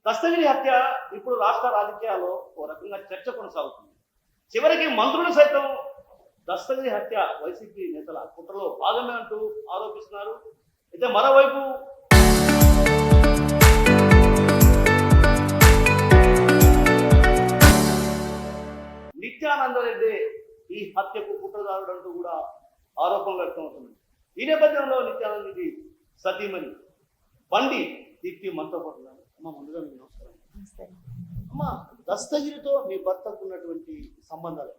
దస్తగిరి హత్య ఇప్పుడు రాష్ట్ర రాజకీయాల్లో ఓ రకంగా చర్చ కొనసాగుతుంది. చివరికి మంత్రులు సైతం దస్తగిరి హత్య వైసీపీ నేతల కుట్రలో భాగమే అంటూ ఆరోపిస్తున్నారు. అయితే మరోవైపు నిత్యానందరెడ్డి ఈ హత్యకు కుట్రదారుడు అంటూ కూడా ఆరోపణలు వ్యక్తమవుతుంది. ఈ నేపథ్యంలో నిత్యానందరెడ్డి సతీమణి బండి దీప్తి మనతో పడుతున్నారు. అమ్మ, ముందుగా మీకు నమస్కారం. అమ్మ, దస్తగిరితో మీ భర్తకు ఉన్నటువంటి సంబంధాలు?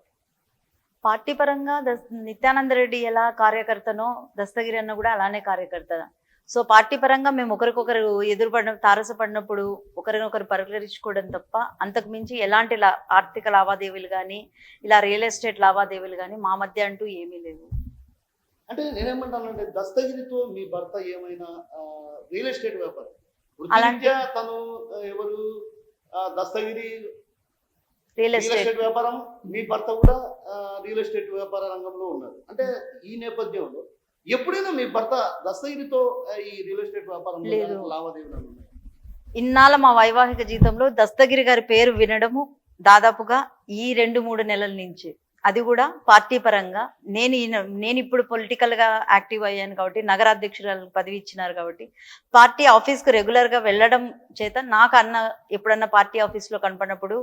పార్టీ పరంగా నిత్యానందరెడ్డి ఎలా కార్యకర్తనో దస్తగిరి అన్న కూడా అలానే కార్యకర్త. సో పార్టీ పరంగా మేము ఒకరికొకరు ఎదురుపడిన తారసపడినప్పుడు ఒకరినొకరు పరిగణించుకోవడం తప్ప అంతకు మించి ఎలాంటి ఆర్థిక లావాదేవీలు కానీ ఇలా రియల్ ఎస్టేట్ లావాదేవీలు కానీ మా మధ్య అంటూ ఏమీ లేవు. అంటే నేనేమంటానంటే దస్తగిరితో మీ భర్త ఏమైనా రియల్ ఎస్టేట్ వ్యాపారం అలాంటి తను ఎవరు దస్తగిరి రియల్ ఎస్టేట్ ఎస్టేట్ వ్యాపారం, మీ భర్త కూడా రియల్ ఎస్టేట్ వ్యాపార రంగంలో ఉన్నారు. అంటే ఈ నేపథ్యంలో ఎప్పుడైనా మీ భర్త దస్తగిరితో ఈ రియల్ ఎస్టేట్ వ్యాపారం లేదు. లావాదేవీలు ఉన్నాయి? ఇన్నాళ్ళ మా వైవాహిక జీవితంలో దస్తగిరి గారి పేరు వినడము దాదాపుగా ఈ 2-3 నెలల నుంచి, అది కూడా పార్టీ పరంగా. నేను ఇప్పుడు పొలిటికల్ గా యాక్టివ్ అయ్యాను కాబట్టి, నగరాధ్యక్షురాలు పదవి ఇచ్చినారు కాబట్టి పార్టీ ఆఫీస్కు రెగ్యులర్ గా వెళ్ళడం చేత నాకు అన్న ఎప్పుడన్నా పార్టీ ఆఫీస్లో కనపడినప్పుడు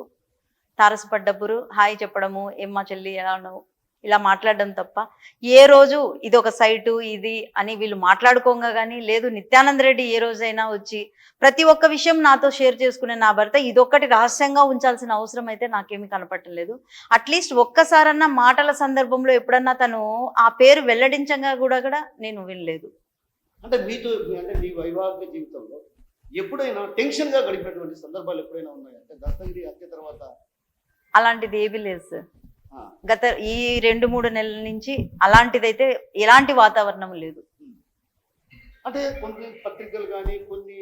తారసపడ్డప్పుడు హాయ్ చెప్పడము, ఏమ్మా చెల్లి ఎలా ఉన్నావు, ఇలా మాట్లాడడం తప్ప ఏ రోజు ఇది ఒక సైటు ఇది అని వీళ్ళు మాట్లాడుకోగా కానీ లేదు. నిత్యానందరెడ్డి ఏ రోజైనా వచ్చి ప్రతి ఒక్క విషయం నాతో షేర్ చేసుకునే నా భర్త ఇదొక్కటి రహస్యంగా ఉంచాల్సిన అవసరం అయితే నాకేమీ కనపడలేదు. అట్లీస్ట్ ఒక్కసారన్నా మాటల సందర్భంలో ఎప్పుడన్నా తను ఆ పేరు వెల్లడించగా కూడా నేను వినలేదు. అంటే మీతో అంటే మీ వైవాహిక జీవితంలో ఎప్పుడైనా టెన్షన్ గా గడిపినటువంటి సందర్భాలు ఎప్పుడైనా ఉన్నాయా? అంటే దస్తగిరి హత్య తర్వాత అలాంటిది ఏమీ లేదు సార్. గత ఈ 2-3 నెలల నుంచి అలాంటిదైతే ఎలాంటి వాతావరణం లేదు. అంటే కొన్ని పత్రికలు కానీ కొన్ని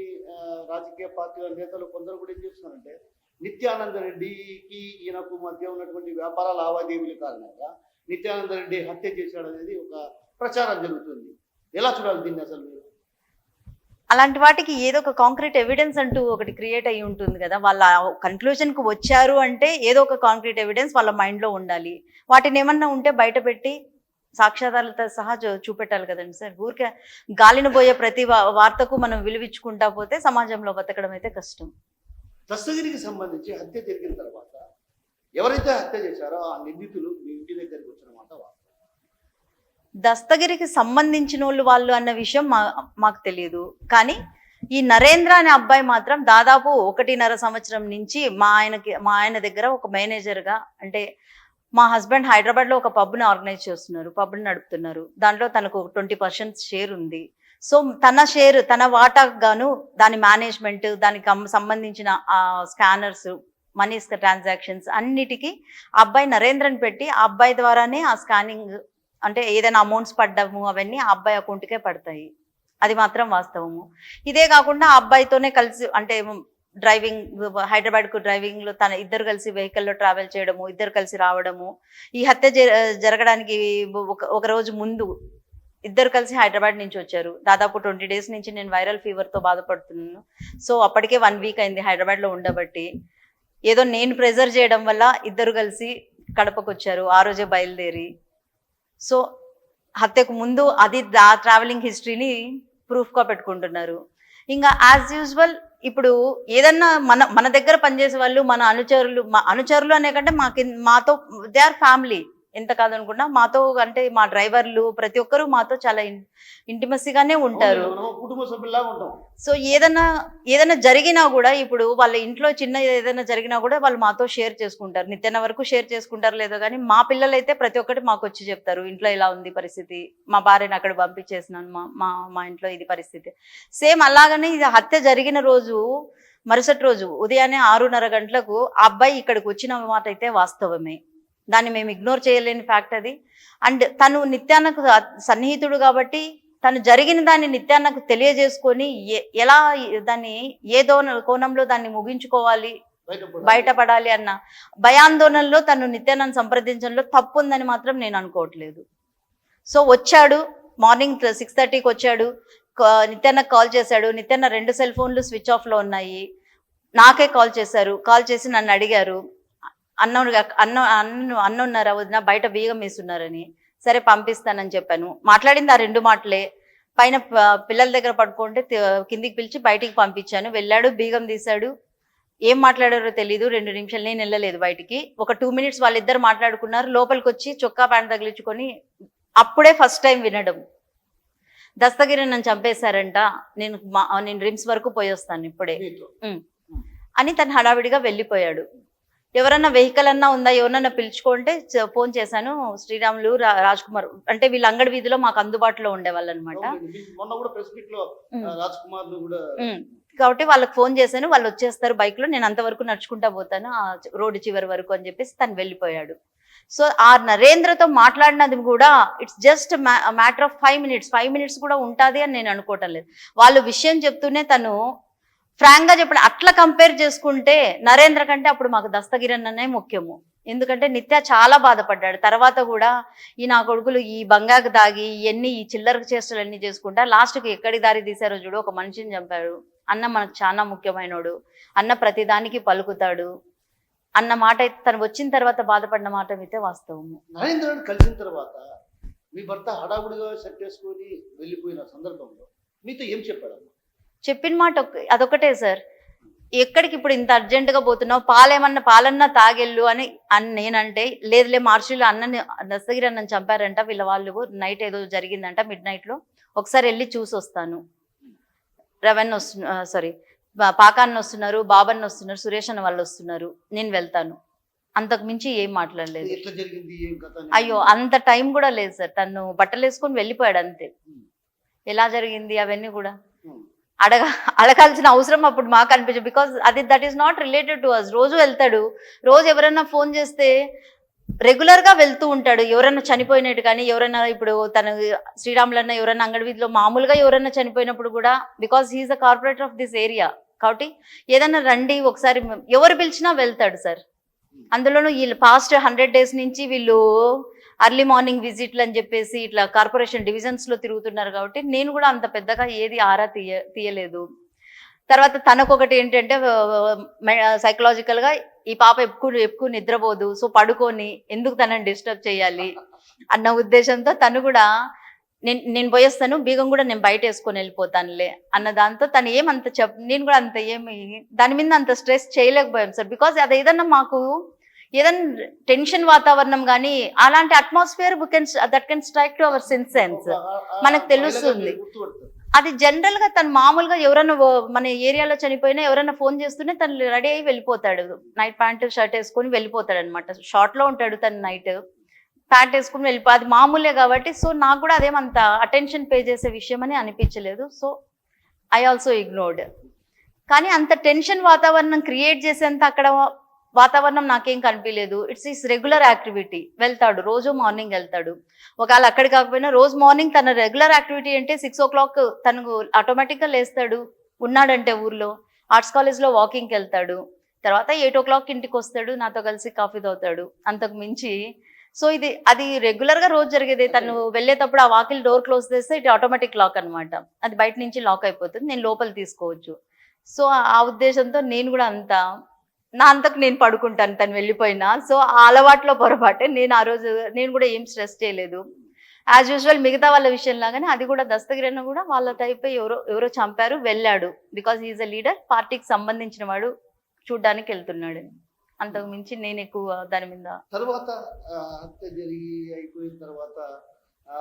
రాజకీయ పార్టీల నేతలు కొందరు కూడా ఏం చేస్తున్నారంటే నిత్యానందరెడ్డికి ఈయనకు మధ్య ఉన్నటువంటి వ్యాపార లావాదేవీల కారణంగా నిత్యానందరెడ్డి హత్య చేశాడు అనేది ఒక ప్రచారం జరుగుతుంది. ఎలా చూడాలి దీన్ని అసలు? అలాంటి వాటికి ఏదో ఒక కాంక్రీట్ ఎవిడెన్స్ అంటూ ఒకటి క్రియేట్ అయ్యి ఉంటుంది కదా. వాళ్ళ కన్క్లూజన్కు వచ్చారు అంటే ఏదో ఒక కాంక్రీట్ ఎవిడెన్స్ వాళ్ళ మైండ్లో ఉండాలి. వాటిని ఏమన్నా ఉంటే బయట పెట్టి సాక్ష్యాధారాలతో సహా చూపెట్టాలి కదండి సార్. ఊరికే గాలిన పోయే ప్రతి వార్తకు మనం విలువించుకుంటా పోతే సమాజంలో బతకడం అయితే కష్టం. దస్తగిరికి సంబంధించి హత్య జరిగిన తర్వాత ఎవరైతే హత్య చేశారో ఆ నిందితులు మీ ఇంటి దగ్గరికి వచ్చిన మాట వాస్తవం? దస్తగిరికి సంబంధించిన వాళ్ళు అన్న విషయం మాకు తెలియదు. కానీ ఈ నరేంద్ర అనే అబ్బాయి మాత్రం దాదాపు 1.5 సంవత్సరం నుంచి మా ఆయన దగ్గర ఒక మేనేజర్గా, అంటే మా హస్బెండ్ హైదరాబాద్లో ఒక పబ్ని ఆర్గనైజ్ చేస్తున్నారు, పబ్ని నడుపుతున్నారు. దాంట్లో తనకు 20% షేర్ ఉంది. సో తన వాటాకు గాను దాని మేనేజ్మెంట్, దానికి సంబంధించిన స్కానర్స్, మనీ ట్రాన్సాక్షన్స్ అన్నిటికీ ఆ అబ్బాయి నరేంద్రని పెట్టి ఆ అబ్బాయి ద్వారానే ఆ స్కానింగ్ అంటే ఏదైనా అమౌంట్స్ పడ్డము అవన్నీ ఆ అబ్బాయి అకౌంట్కే పడతాయి. అది మాత్రం వాస్తవము. ఇదే కాకుండా ఆ అబ్బాయితోనే కలిసి అంటే డ్రైవింగ్, హైదరాబాద్కు డ్రైవింగ్లో ఇద్దరు కలిసి వెహికల్లో ట్రావెల్ చేయడము, ఇద్దరు కలిసి రావడము. ఈ హత్య జరగడానికి ఒక రోజు ముందు ఇద్దరు కలిసి హైదరాబాద్ నుంచి వచ్చారు. దాదాపు 20 డేస్ నుంచి నేను వైరల్ ఫీవర్తో బాధపడుతున్నాను. సో అప్పటికే 1 వీక్ అయింది హైదరాబాద్లో ఉండబట్టి. ఏదో నేను ప్రెజర్ చేయడం వల్ల ఇద్దరు కలిసి కడపకు వచ్చారు. ఆ రోజే బయలుదేరి సో హత్యకు ముందు అది ట్రావెలింగ్ హిస్టరీని ప్రూఫ్గా పెట్టుకుంటున్నారు. ఇంకా యాజ్ యూజువల్ ఇప్పుడు ఏదన్నా మన దగ్గర పనిచేసే వాళ్ళు మన అనుచరులు అనే కంటే మాతో దే ఆర్ ఫ్యామిలీ. ఎంత కాదనుకున్నా మాతో అంటే మా డ్రైవర్లు ప్రతి ఒక్కరు మాతో చాలా ఇంటిమసీగానే ఉంటారు. కుటుంబ సభ్యుల్లాగా ఉంటాం. సో ఏదైనా జరిగినా కూడా ఇప్పుడు వాళ్ళ ఇంట్లో చిన్న ఏదైనా జరిగినా కూడా వాళ్ళు మాతో షేర్ చేసుకుంటారు. నిత్యాన్న వరకు షేర్ చేసుకుంటారు లేదో కానీ మా పిల్లలైతే ప్రతి ఒక్కటి మాకు వచ్చి చెప్తారు. ఇంట్లో ఇలా ఉంది పరిస్థితి, మా భార్యను అక్కడ పంపించేసినాను, మా ఇంట్లో ఇది పరిస్థితి. సేమ్ అలాగనే ఇది హత్య జరిగిన రోజు మరుసటి రోజు ఉదయాన్నే 6:30 గంటలకు ఆ అబ్బాయి ఇక్కడికి వచ్చిన మాట అయితే వాస్తవమే. దాన్ని మేము ఇగ్నోర్ చేయలేని ఫ్యాక్ట్ అది. అండ్ తను నిత్యాన్నకు సన్నిహితుడు కాబట్టి తను జరిగిన దాన్ని నిత్యాన్నకు తెలియజేసుకొని ఎలా దాన్ని ఏదో కోణంలో దాన్ని ముగించుకోవాలి, బయటపడాలి అన్న భయాందోళనలో తను నిత్యాన్నను సంప్రదించడంలో తప్పు ఉందని మాత్రం నేను అనుకోవట్లేదు. సో వచ్చాడు, మార్నింగ్ 6:30కి వచ్చాడు, నిత్యాన్నకు కాల్ చేశాడు. నిత్యాన్న 2 సెల్ ఫోన్లు స్విచ్ ఆఫ్లో ఉన్నాయి. నాకే కాల్ చేశారు. కాల్ చేసి నన్ను అడిగారు. అన్న ఉన్నారా వదిన, బయట బీగం వేస్తున్నారని. సరే పంపిస్తానని చెప్పాను. మాట్లాడింది ఆ 2 మాటలే. పైన పిల్లల దగ్గర పడుకుంటే కిందికి పిలిచి బయటికి పంపించాను. వెళ్ళాడు, బీగం తీశాడు. ఏం మాట్లాడారో తెలీదు. 2 నిమిషాలు నేను వెళ్ళలేదు బయటికి. ఒక 2 మినిట్స్ వాళ్ళిద్దరు మాట్లాడుకున్నారు. లోపలికి వచ్చి చొక్కా ప్యాంట్ తగిలించుకొని అప్పుడే ఫస్ట్ టైం వినడం, దస్తగిరి నన్ను చంపేశారంట, నేను రిమ్స్ వరకు పోయి వస్తాను ఇప్పుడే అని తను హడావిడిగా వెళ్ళిపోయాడు. ఎవరన్నా వెహికల్ అన్నా ఉందా, ఎవరన్నా పిలుచుకుంటే ఫోన్ చేశాను. శ్రీరాములు, రాజ్ కుమార్ అంటే వీళ్ళ అంగడి వీధిలో మాకు అందుబాటులో ఉండేవాళ్ళు అనమాట. మొన్న కూడా ప్రెస్ మీట్ లో రాజ్ కుమార్ కూడా కాబట్టి వాళ్ళకి ఫోన్ చేశాను. వాళ్ళు వచ్చేస్తారు బైక్ లో, నేను అంతవరకు నడుచుకుంటా పోతాను ఆ రోడ్డు చివరి వరకు అని చెప్పేసి తను వెళ్ళిపోయాడు. సో ఆ నరేంద్రతో మాట్లాడినది కూడా it's just matter of 5 minutes కూడా ఉంటుంది అని నేను అనుకోవటం లేదు. వాళ్ళు విషయం చెప్తూనే తను ఫ్రాంక్ గా చెప్పండి. అట్లా కంపేర్ చేసుకుంటే నరేంద్ర కంటే అప్పుడు మాకు దస్తగిరి అన్ననే ముఖ్యము. ఎందుకంటే నిత్య చాలా బాధపడ్డాడు. తర్వాత కూడా ఈ నా కొడుకులు ఈ బంగాకు దాగి ఈ చిల్లర చేష్టలు అన్ని చేసుకుంటా లాస్ట్కి ఎక్కడి దారి తీశారో చూడు, ఒక మనిషిని చంపాడు. అన్న మనకు చాలా ముఖ్యమైనోడు, అన్న ప్రతిదానికి పలుకుతాడు అన్న మాట అయితే తను వచ్చిన తర్వాత బాధపడిన మాట అయితే వాస్తవము. నరేంద్ర కలిసిన తర్వాత మీ భర్త హడావుడిగా సెట్ చేసుకొని వెళ్ళిపోయిన సందర్భంలో మీతో ఏం చెప్పాడు? చెప్పిన మాట అదొకటే సార్, ఎక్కడికి ఇప్పుడు ఇంత అర్జెంటుగా పోతున్నావు, పాలన్నా తాగెళ్ళు అని నేనంటే, లేదులే మార్చిలో దస్తగిరి అన్నని చంపారంట వీళ్ళ వాళ్ళు, నైట్ ఏదో జరిగిందంట మిడ్-నైట్లో, ఒకసారి వెళ్ళి చూసి వస్తాను. పాకాన్న వస్తున్నారు, బాబన్న వస్తున్నారు, సురేష్ అన్న వాళ్ళు వస్తున్నారు, నేను వెళ్తాను. అంతకు మించి ఏం మాట్లాడలేదు. అయ్యో అంత టైం కూడా లేదు సార్. తను బట్టలు వేసుకొని వెళ్ళిపోయాడు అంతే. ఎలా జరిగింది అవన్నీ కూడా అడగాల్సిన అవసరం అప్పుడు మాకు అనిపించదు. Because that is not related to us. రోజు వెళ్తాడు, రోజు ఎవరైనా ఫోన్ చేస్తే రెగ్యులర్ గా వెళ్తూ ఉంటాడు. ఎవరైనా చనిపోయినట్టు కానీ, ఎవరైనా ఇప్పుడు తన శ్రీరాములన్న ఎవరైనా అంగడి వీధిలో మామూలుగా ఎవరైనా చనిపోయినప్పుడు కూడా, because he is the corporator of this area, కాబట్టి ఏదైనా రండి ఒకసారి ఎవరు పిలిచినా వెళ్తాడు సార్. అందులోనూ వీళ్ళు పాస్ట్ 100 days నుంచి వీళ్ళు అర్లీ మార్నింగ్ విజిట్లు అని చెప్పేసి ఇట్లా కార్పొరేషన్ డివిజన్స్ లో తిరుగుతున్నారు. కాబట్టి నేను కూడా అంత పెద్దగా ఏది ఆరా తీయలేదు. తర్వాత తనకొకటి ఏంటంటే సైకలాజికల్ గా ఈ పాప ఎక్కువ నిద్రపోదు, సో పడుకొని ఎందుకు తనని డిస్టర్బ్ చేయాలి అన్న ఉద్దేశంతో తను కూడా నేను పోయేస్తాను, బీగం కూడా నేను బయట వేసుకొని వెళ్ళిపోతానులే అన్న దాంతో తను ఏమంత నేను కూడా అంత ఏమి దాని మీద అంత స్ట్రెస్ చేయలేకపోయాం సార్. బికాజ్ అది ఏదైనా టెన్షన్ వాతావరణం కానీ అలాంటి atmosphere that can strike to our sense, మనకు తెలుస్తుంది. అది జనరల్ గా తను మామూలుగా ఎవరైనా మన ఏరియాలో చనిపోయినా ఎవరైనా ఫోన్ చేస్తూనే తను రెడీ అయ్యి వెళ్ళిపోతాడు. నైట్ ప్యాంట్ షర్ట్ వేసుకొని వెళ్ళిపోతాడు అనమాట. షార్ట్ లో ఉంటాడు తను, నైట్ ప్యాంట్ వేసుకుని అది మామూలే కాబట్టి. సో నాకు కూడా అదేమంత అటెన్షన్ పే చేసే విషయం అని అనిపించలేదు. So I also ignored. కానీ అంత టెన్షన్ వాతావరణం క్రియేట్ చేసేంత అక్కడ వాతావరణం నాకేం కనిపించలేదు. It's regular activity. వెళ్తాడు, రోజు మార్నింగ్ వెళ్తాడు. ఒకవేళ అక్కడికి కాకపోయినా రోజు మార్నింగ్ తన రెగ్యులర్ యాక్టివిటీ అంటే 6 o'clock తనకు ఆటోమేటిక్గా లేస్తాడు. ఉన్నాడంటే ఊర్లో ఆర్ట్స్ కాలేజ్లో వాకింగ్కి వెళ్తాడు. తర్వాత 8 o'clock ఇంటికి వస్తాడు, నాతో కలిసి కాఫీ తాగుతాడు. అంతకు మించి సో అది రెగ్యులర్ గా రోజు జరిగేది. తను వెళ్ళేటప్పుడు ఆ వాకిల్ డోర్ క్లోజ్ చేస్తే ఇటు ఆటోమేటిక్ లాక్ అనమాట, అది బయట నుంచి లాక్ అయిపోతుంది, నేను లోపల తీసుకోవచ్చు. సో ఆ ఉద్దేశంతో నేను కూడా అంతకు నేను పడుకుంటాను తను వెళ్ళిపోయినా. సో ఆ అలవాట్లో పొరపాటే. నేను ఆ రోజు నేను కూడా ఏం స్ట్రెస్ చేయలేదు. యాజ్ యూజువల్ మిగతా వాళ్ళ విషయం లాగానే అది కూడా దస్తగిరన్న కూడా వాళ్ళ టైప్ ఎవరో చంపారు, వెళ్ళాడు. బికాజ్ హీఈస్ అ లీడర్, పార్టీకి సంబంధించిన వాడు, చూడ్డానికి వెళ్తున్నాడు. అంతకు మించి నేను ఎక్కువ దాని మీద. తర్వాత హత్య జరిగి అయిపోయిన తర్వాత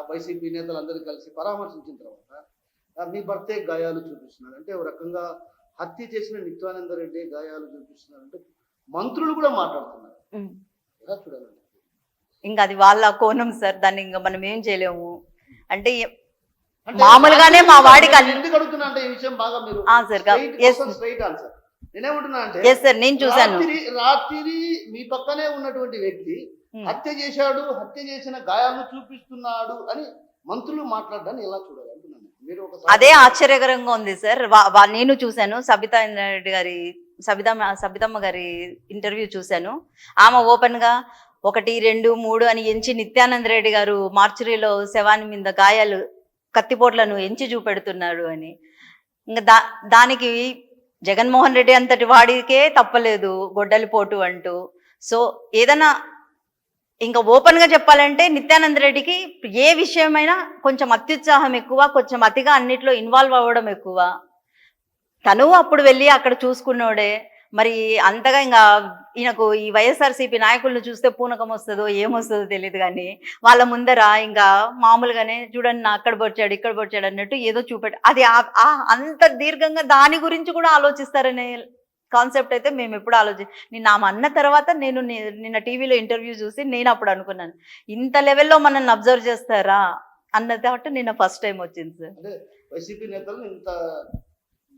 వైసీపీ నేతలు అందరూ కలిసి పరామర్శించిన తర్వాత మీ భర్తే గాయాలు చూపిస్తున్నారు. అంటే ఒక రకంగా హత్య చేసిన నిత్యానంద రెడ్డి గాయాలు చూపిస్తున్నారు అంటే మంత్రులు కూడా మాట్లాడుతున్నారు. ఎలా చూడాలండి? ఇంకా అది వాళ్ళ కోణం సార్, దాన్ని ఇంకా మనం ఏం చేయలేము. అంటే మామూలుగానే మా వాడికి ఎందుకు అడుగుతున్నా అంటే ఈ విషయం బాగా మీరు స్ట్రైట్ ఆన్సర్. నేనేమంటున్నా అంటే నేను చూసాను, రాత్రి మీ పక్కనే ఉన్నటువంటి వ్యక్తి హత్య చేశాడు, హత్య చేసిన గాయాలను చూపిస్తున్నాడు అని మంత్రులు మాట్లాడడాన్ని ఎలా చూడాలి అంటున్నాను. మీరు అదే ఆశ్చర్యకరంగా ఉంది సార్. నేను చూశాను సబితమ్మ గారి ఇంటర్వ్యూ చూశాను. ఆమె ఓపెన్ గా 1, 2, 3 అని ఎంచి నిత్యానంద రెడ్డి గారు మార్చురీలో శవాని మీద గాయాలు కత్తిపోట్లను ఎంచి చూపెడుతున్నాడు అని. ఇంకా దానికి జగన్మోహన్ రెడ్డి అంతటి వాడికే తప్పలేదు గొడ్డలిపోటు అంటూ. సో ఏదైనా ఇంకా ఓపెన్ గా చెప్పాలంటే నిత్యానంద రెడ్డికి ఏ విషయమైనా కొంచెం అత్యుత్సాహం ఎక్కువ, కొంచెం అతిగా అన్నిట్లో ఇన్వాల్వ్ అవ్వడం ఎక్కువ. తను అప్పుడు వెళ్ళి అక్కడ చూసుకున్నోడే. మరి అంతగా ఇంకా ఈయనకు ఈ వైఎస్ఆర్సీపీ నాయకులను చూస్తే పూనకం వస్తుందో ఏమొస్తుందో తెలియదు, కానీ వాళ్ళ ముందర ఇంకా మామూలుగానే చూడండి నా అక్కడ పొడిచాడు ఇక్కడ పొడిచాడు అన్నట్టు ఏదో చూపెట్టు. అది అంత దీర్ఘంగా దాని గురించి కూడా ఆలోచిస్తారనే కాన్సెప్ట్ అయితే మేము ఎప్పుడు నిన్న ఆమె అన్న తర్వాత నేను నిన్న టీవీలో ఇంటర్వ్యూ చూసి నేను అప్పుడు అనుకున్నాను, ఇంత లెవెల్లో మనల్ని అబ్జర్వ్ చేస్తారా అన్న థాట్ నిన్న ఫస్ట్ టైం వచ్చింది సార్. అంటే వైసీపీ నేతలు ఇంత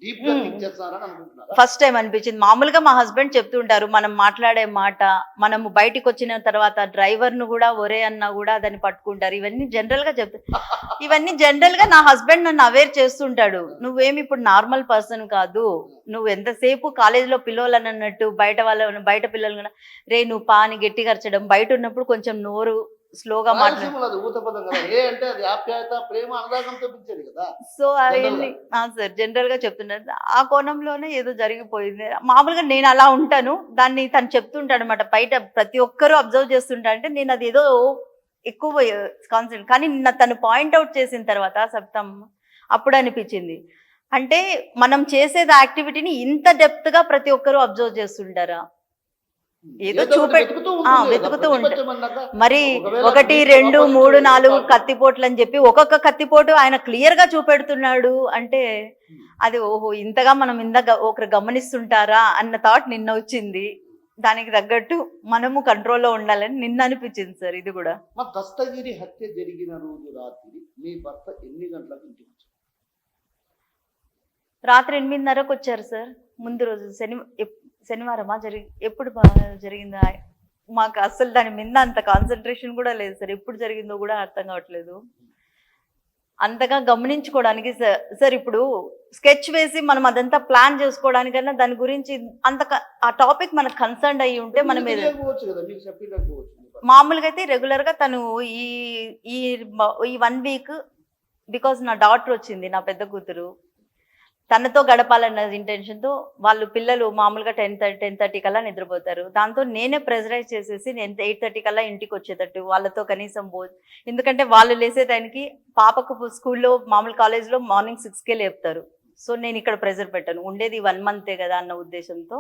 డీప్ గా థింక్ చేస్తున్నారని అనుకుంటున్నారా? ఫస్ట్ టైం అనిపించింది. మామూలుగా మా హస్బెండ్ చెప్తుంటారు, మనం మాట్లాడే మాట, మనము బయటికి వచ్చిన తర్వాత డ్రైవర్ ను కూడా ఒరే అన్నా కూడా దాన్ని పట్టుకుంటారు. ఇవన్నీ జనరల్ గా ఇవన్నీ జనరల్ గా నా హస్బెండ్ నన్ను అవేర్ చేస్తుంటాడు. నువ్వేమి ఇప్పుడు నార్మల్ పర్సన్ కాదు, నువ్వు ఎంతసేపు కాలేజీలో పిల్లలని అన్నట్టు బయట పిల్లలు రే నువ్వు పాని గట్టిగా అరచడం, బయట ఉన్నప్పుడు కొంచెం నోరు స్లోగా మాట్లాడు. సో అవన్నీ సార్ జనరల్ గా చెప్తున్నారు. ఆ కోణంలోనే ఏదో జరిగిపోయింది. మామూలుగా నేను అలా ఉంటాను, దాన్ని తను చెప్తుంటాడు అనమాట. బయట ప్రతి ఒక్కరూ అబ్జర్వ్ చేస్తుంటా అంటే నేను అది ఏదో ఎక్కువ కాన్సెప్ట్. కానీ నిన్న తను పాయింట్అవుట్ చేసిన తర్వాత సప్తం అప్పుడు అనిపించింది, అంటే మనం చేసేది యాక్టివిటీని ఇంత డెప్త్ గా ప్రతి ఒక్కరూ అబ్జర్వ్ చేస్తుంటారా, ఏదో వెతుకుతూ ఉంటారు. మరి 1, 2, 3, 4 కత్తిపోట్లు అని చెప్పి ఒక్కొక్క కత్తిపోటు ఆయన క్లియర్ గా చూపెడుతున్నాడు అంటే అది ఓహో ఇంతగా మనం ఒకరు గమనిస్తుంటారా అన్న థాట్ నిన్న వచ్చింది. దానికి తగ్గట్టు మనము కంట్రోల్లో ఉండాలని నిన్న అనిపించింది సార్. ఇది కూడా దస్తగిరి హత్య జరిగిన రోజు రాత్రి మీ భర్త ఎన్ని గంటలకు ఇంటికి వచ్చారు? రాత్రి 8:30కు వచ్చారు సార్. ముందు రోజు శనివారమా ఎప్పుడు జరిగిందా మాకు అసలు దాని మీద అంత కాన్సన్ట్రేషన్ కూడా లేదు సార్. ఎప్పుడు జరిగిందో కూడా అర్థం కావట్లేదు, అంతగా గమనించుకోవడానికి. సార్ ఇప్పుడు స్కెచ్ వేసి మనం అదంతా ప్లాన్ చేసుకోవడానికన్నా దాని గురించి అంత ఆ టాపిక్ మనకు కన్సర్న్ అయ్యి ఉంటే మనం మామూలుగా అయితే రెగ్యులర్ గా తను ఈ 1 వీక్ బికాజ్ నా డాటర్ వచ్చింది, నా పెద్ద కూతురు, తనతో గడపాలన్న ఇంటెన్షన్తో వాళ్ళు పిల్లలు మామూలుగా 10:30 కల్లా నిద్రపోతారు. దాంతో నేనే ప్రెజరైజ్ చేసేసి నేను 8:30 కల్లా ఇంటికి వచ్చేటట్టు వాళ్ళతో కనీసం ఎందుకంటే వాళ్ళు లేసే టైంకి పాపకు స్కూల్లో మామూలు కాలేజ్లో మార్నింగ్ 6కే లేపుతారు. సో నేను ఇక్కడ ప్రెజర్ పెట్టాను, ఉండేది 1 మంతే కదా అన్న ఉద్దేశంతో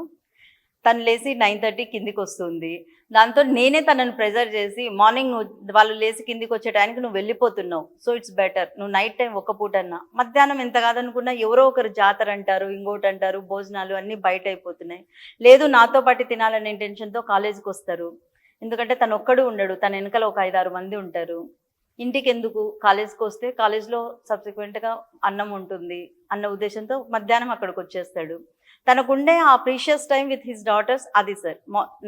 తను లేచి 9:30 కిందికి వస్తుంది. దాంతో నేనే తనను ప్రెజర్ చేసి మార్నింగ్ వాళ్ళు లేచి కిందికి వచ్చే టైంకి నువ్వు వెళ్ళిపోతున్నావు, సో ఇట్స్ బెటర్ నువ్వు నైట్ టైం ఒక్క పూట అన్నా, మధ్యాహ్నం ఎంత కాదనుకున్నా ఎవరో ఒకరు జాతర అంటారు, ఇంకోటి అంటారు, భోజనాలు అన్నీ బయట అయిపోతున్నాయి. లేదు నాతో పాటు తినాలనే ఇంటెన్షన్తో కాలేజీకి వస్తారు. ఎందుకంటే తను ఒక్కడు ఉండడు, తన వెనకాల ఒక 5-6 మంది ఉంటారు. ఇంటికి ఎందుకు, కాలేజ్కి వస్తే కాలేజ్లో సబ్సిక్వెంట్గా అన్నం ఉంటుంది అన్న ఉద్దేశంతో మధ్యాహ్నం అక్కడికి వచ్చేస్తాడు. తనకుండే ఆ precious time with his daughters అది sir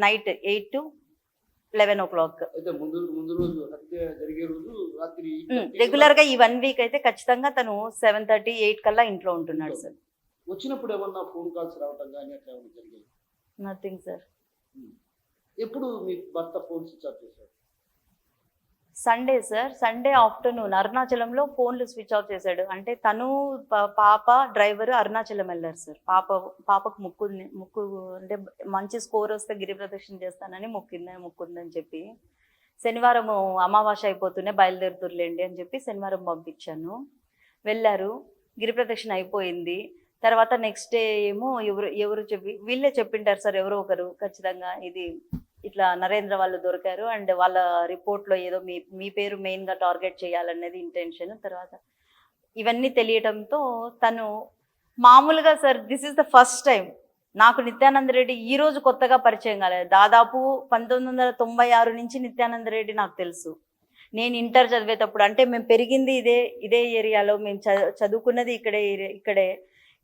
night 8 to 11 o'clock. Regular గా ఈ 1 వీక్ అయితే ఖచ్చితంగా తను 7:30, 8 కల్లా ఇంట్లో ఉంటున్నాడు సార్. వచ్చినప్పుడు ఏమన్నా ఫోన్ కాల్స్ రావటం కానీ అట్లా జరిగాయి? Nothing sir. ఎప్పుడు మీ భర్త ఫోన్ స్విచ్ ఆఫ్ చేశారు? సండే సార్, సండే ఆఫ్టర్నూన్ అరుణాచలంలో ఫోన్లు స్విచ్ ఆఫ్ చేశాడు. అంటే తను పాప డ్రైవర్ అరుణాచలం వెళ్ళారు సార్. పాపకు ముక్కు అంటే మంచి స్కోర్ వస్తే గిరి ప్రదక్షిణ చేస్తానని మొక్కుందని చెప్పి శనివారం అమావాస్య అయిపోతూనే బయలుదేరుతుర్లేండి అని చెప్పి శనివారం పంపించాను. వెళ్ళారు, గిరి ప్రదక్షిణ అయిపోయింది. తర్వాత నెక్స్ట్ డే ఏమో ఎవరు వీళ్ళే చెప్పింటారు సార్, ఎవరో ఒకరు ఖచ్చితంగా ఇది ఇట్లా నరేంద్ర వాళ్ళు దొరికారు అండ్ వాళ్ళ రిపోర్ట్లో ఏదో మీ పేరు మెయిన్గా టార్గెట్ చేయాలనేది ఇంటెన్షన్. తర్వాత ఇవన్నీ తెలియటంతో తను మామూలుగా sir this is the first time నాకు నిత్యానంద రెడ్డి ఈ రోజు కొత్తగా పరిచయం కాలేదు. దాదాపు 1996 నుంచి నిత్యానంద రెడ్డి నాకు తెలుసు. నేను ఇంటర్ చదివేటప్పుడు, అంటే మేము పెరిగింది ఇదే ఏరియాలో, మేము చదువుకున్నది ఇక్కడే.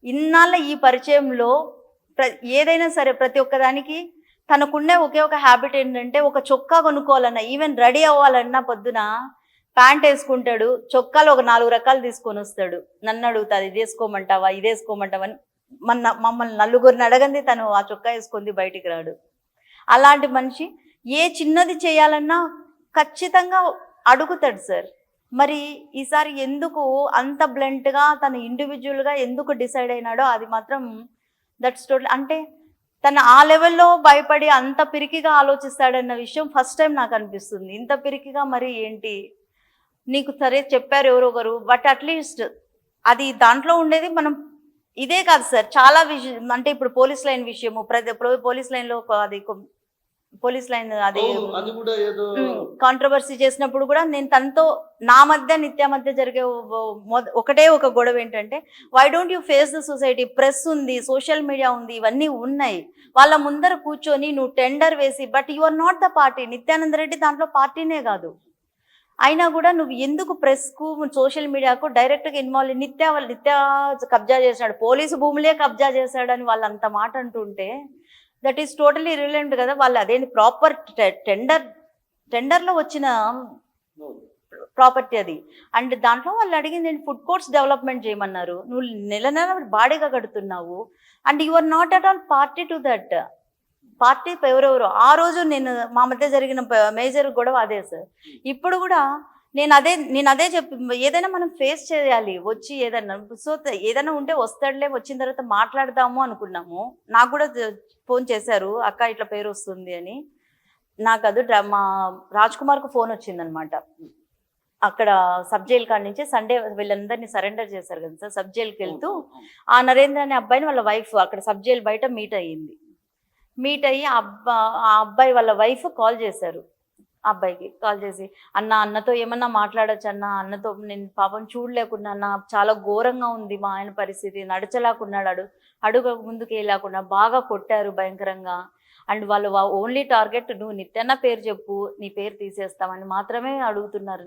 ఇన్నాళ్ళ ఈ పరిచయంలో ఏదైనా సరే ప్రతి ఒక్కదానికి తనకుండే ఒకే ఒక హ్యాబిట్ ఏంటంటే ఒక చొక్కా కొనుక్కోవాలన్నా, ఈవెన్ రెడీ అవ్వాలన్నా పొద్దున ప్యాంట్ వేసుకుంటాడు, చొక్కాలు ఒక 4 రకాలు తీసుకొని వస్తాడు. నన్ను అడుగుతాది ఇది వేసుకోమంటావా అని. మమ్మల్ని నలుగురిని అడగంది తను ఆ చొక్కా వేసుకుంది బయటికి రాడు. అలాంటి మనిషి ఏ చిన్నది చేయాలన్నా ఖచ్చితంగా అడుగుతాడు సార్. మరి ఈసారి ఎందుకు అంత బ్లంట్గా తను ఇండివిజువల్గా ఎందుకు డిసైడ్ అయినాడో అది మాత్రం దట్స్ టోటల్. అంటే తను ఆ లెవెల్లో భయపడి అంత పిరికిగా ఆలోచిస్తాడన్న విషయం ఫస్ట్ టైం నాకు అనిపిస్తుంది. ఇంత పిరికిగా మరి ఏంటి? నీకు సరే చెప్పారు ఎవరో ఒకరు, బట్ అట్లీస్ట్ అది దాంట్లో ఉండేది మనం ఇదే కాదు సార్. చాలా విషయం అంటే ఇప్పుడు పోలీస్ లైన్ విషయము పోలీస్ లైన్‌లో పోలీస్ లైన్ అది అవును, అది కూడా ఏదో కాంట్రవర్సీ చేసినప్పుడు కూడా నేను తనతో నా మధ్య నిత్య మధ్య జరిగే ఒకటే ఒక గొడవ ఏంటంటే, why don't you face the society? Press ఉంది, సోషల్ మీడియా ఉంది, ఇవన్నీ ఉన్నాయి. వాళ్ళ ముందర కూర్చొని నువ్వు టెండర్ వేసి, but you are not the party. Nityananda Reddy దాంట్లో పార్టీనే కాదు. అయినా కూడా నువ్వు ఎందుకు ప్రెస్కు సోషల్ మీడియాకు డైరెక్ట్గా ఇన్వాల్వ్? నిత్య కబ్జా చేశాడు, పోలీసు భూములే కబ్జా చేశాడని వాళ్ళు అంత మాట అంటుంటే దట్ ఈస్ టోటలీ ఇర్రిలెవెంట్ కదా. వాళ్ళు అదేంటి ప్రాపర్ టెండర్లో వచ్చిన ప్రాపర్టీ అది. అండ్ దాంట్లో వాళ్ళు అడిగింది ఫుడ్ కోర్ట్స్ డెవలప్మెంట్ చేయమన్నారు. నువ్వు నెల నెల బాడీగా కడుతున్నావు and you are not at all party to that. Party ఎవరెవరు ఆ రోజు నేను మా మధ్య జరిగిన మేజర్ గొడవ అదే సార్. ఇప్పుడు కూడా నేను అదే చెప్పి ఏదైనా మనం ఫేస్ చేయాలి. వచ్చి ఏదైనా ఏదైనా ఉంటే వస్తాడులే, వచ్చిన తర్వాత మాట్లాడదాము అనుకున్నాము. నాకు కూడా ఫోన్ చేశారు, అక్క ఇట్లా పేరు వస్తుంది అని. నాకు అది మా రాజ్ కుమార్కు ఫోన్ వచ్చిందనమాట. అక్కడ సబ్ జైల్ కాడ నుంచి సండే వీళ్ళందరినీ సరెండర్ చేశారు కదా సార్. సబ్ జైలుకి వెళ్తూ ఆ నరేంద్ర అనే అబ్బాయిని వాళ్ళ వైఫ్ అక్కడ సబ్ జైల్ బయట మీట్ అయ్యి ఆ అబ్బాయి వాళ్ళ వైఫ్ కాల్ చేశారు. ఆ అబ్బాయికి కాల్ చేసి, అన్నతో ఏమన్నా మాట్లాడచ్చు అన్నతో నేను పాపం చూడలేకున్నా, అన్న చాలా ఘోరంగా ఉంది మా ఆయన పరిస్థితి, నడచలేకున్నాడు, అడుగు ముందుకు వెళ్ళకుండా బాగా కొట్టారు భయంకరంగా. అండ్ వాళ్ళు ఓన్లీ టార్గెట్ నువ్వు నిత్యన్న పేరు చెప్పు, నీ పేరు తీసేస్తామని మాత్రమే అడుగుతున్నారు.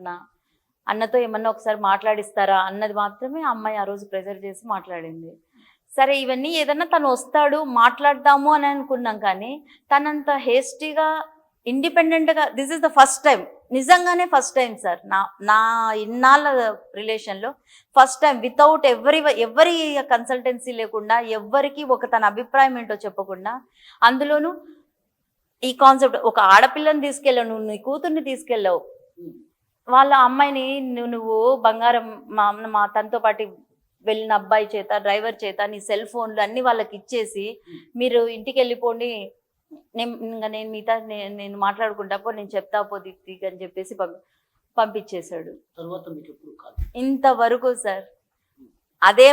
అన్నతో ఏమన్నా ఒకసారి మాట్లాడిస్తారా అన్నది మాత్రమే ఆ అమ్మాయి ఆ రోజు ప్రెజర్ చేసి మాట్లాడింది. సరే ఇవన్నీ ఏదన్నా తను వస్తాడు మాట్లాడదాము అని అనుకున్నాం, కానీ తనంత హేస్టీగా ఇండిపెండెంట్గా this is the first time, నిజంగానే ఫస్ట్ టైం సార్ నా ఇన్నాళ్ళ రిలేషన్లో ఫస్ట్ టైం వితౌట్ ఎవరి కన్సల్టెన్సీ లేకుండా, ఎవరికి తన అభిప్రాయం ఏంటో చెప్పకుండా, అందులోనూ ఈ కాన్సెప్ట్ ఒక ఆడపిల్లని తీసుకెళ్ళావు, నువ్వు నీ కూతుర్ని తీసుకెళ్ళావు, వాళ్ళ అమ్మాయిని నువ్వు బంగారం మా తనతో పాటు వెళ్ళిన అబ్బాయి చేత డ్రైవర్ చేత నీ సెల్ ఫోన్లు అన్ని వాళ్ళకి ఇచ్చేసి మీరు ఇంటికి వెళ్ళిపోండి, నేను మిగతా నేను మాట్లాడుకుంటా నేను చెప్తా పోదీప్తి అని చెప్పేసి పంపించేశాడు. ఇంతవరకు సార్ అదే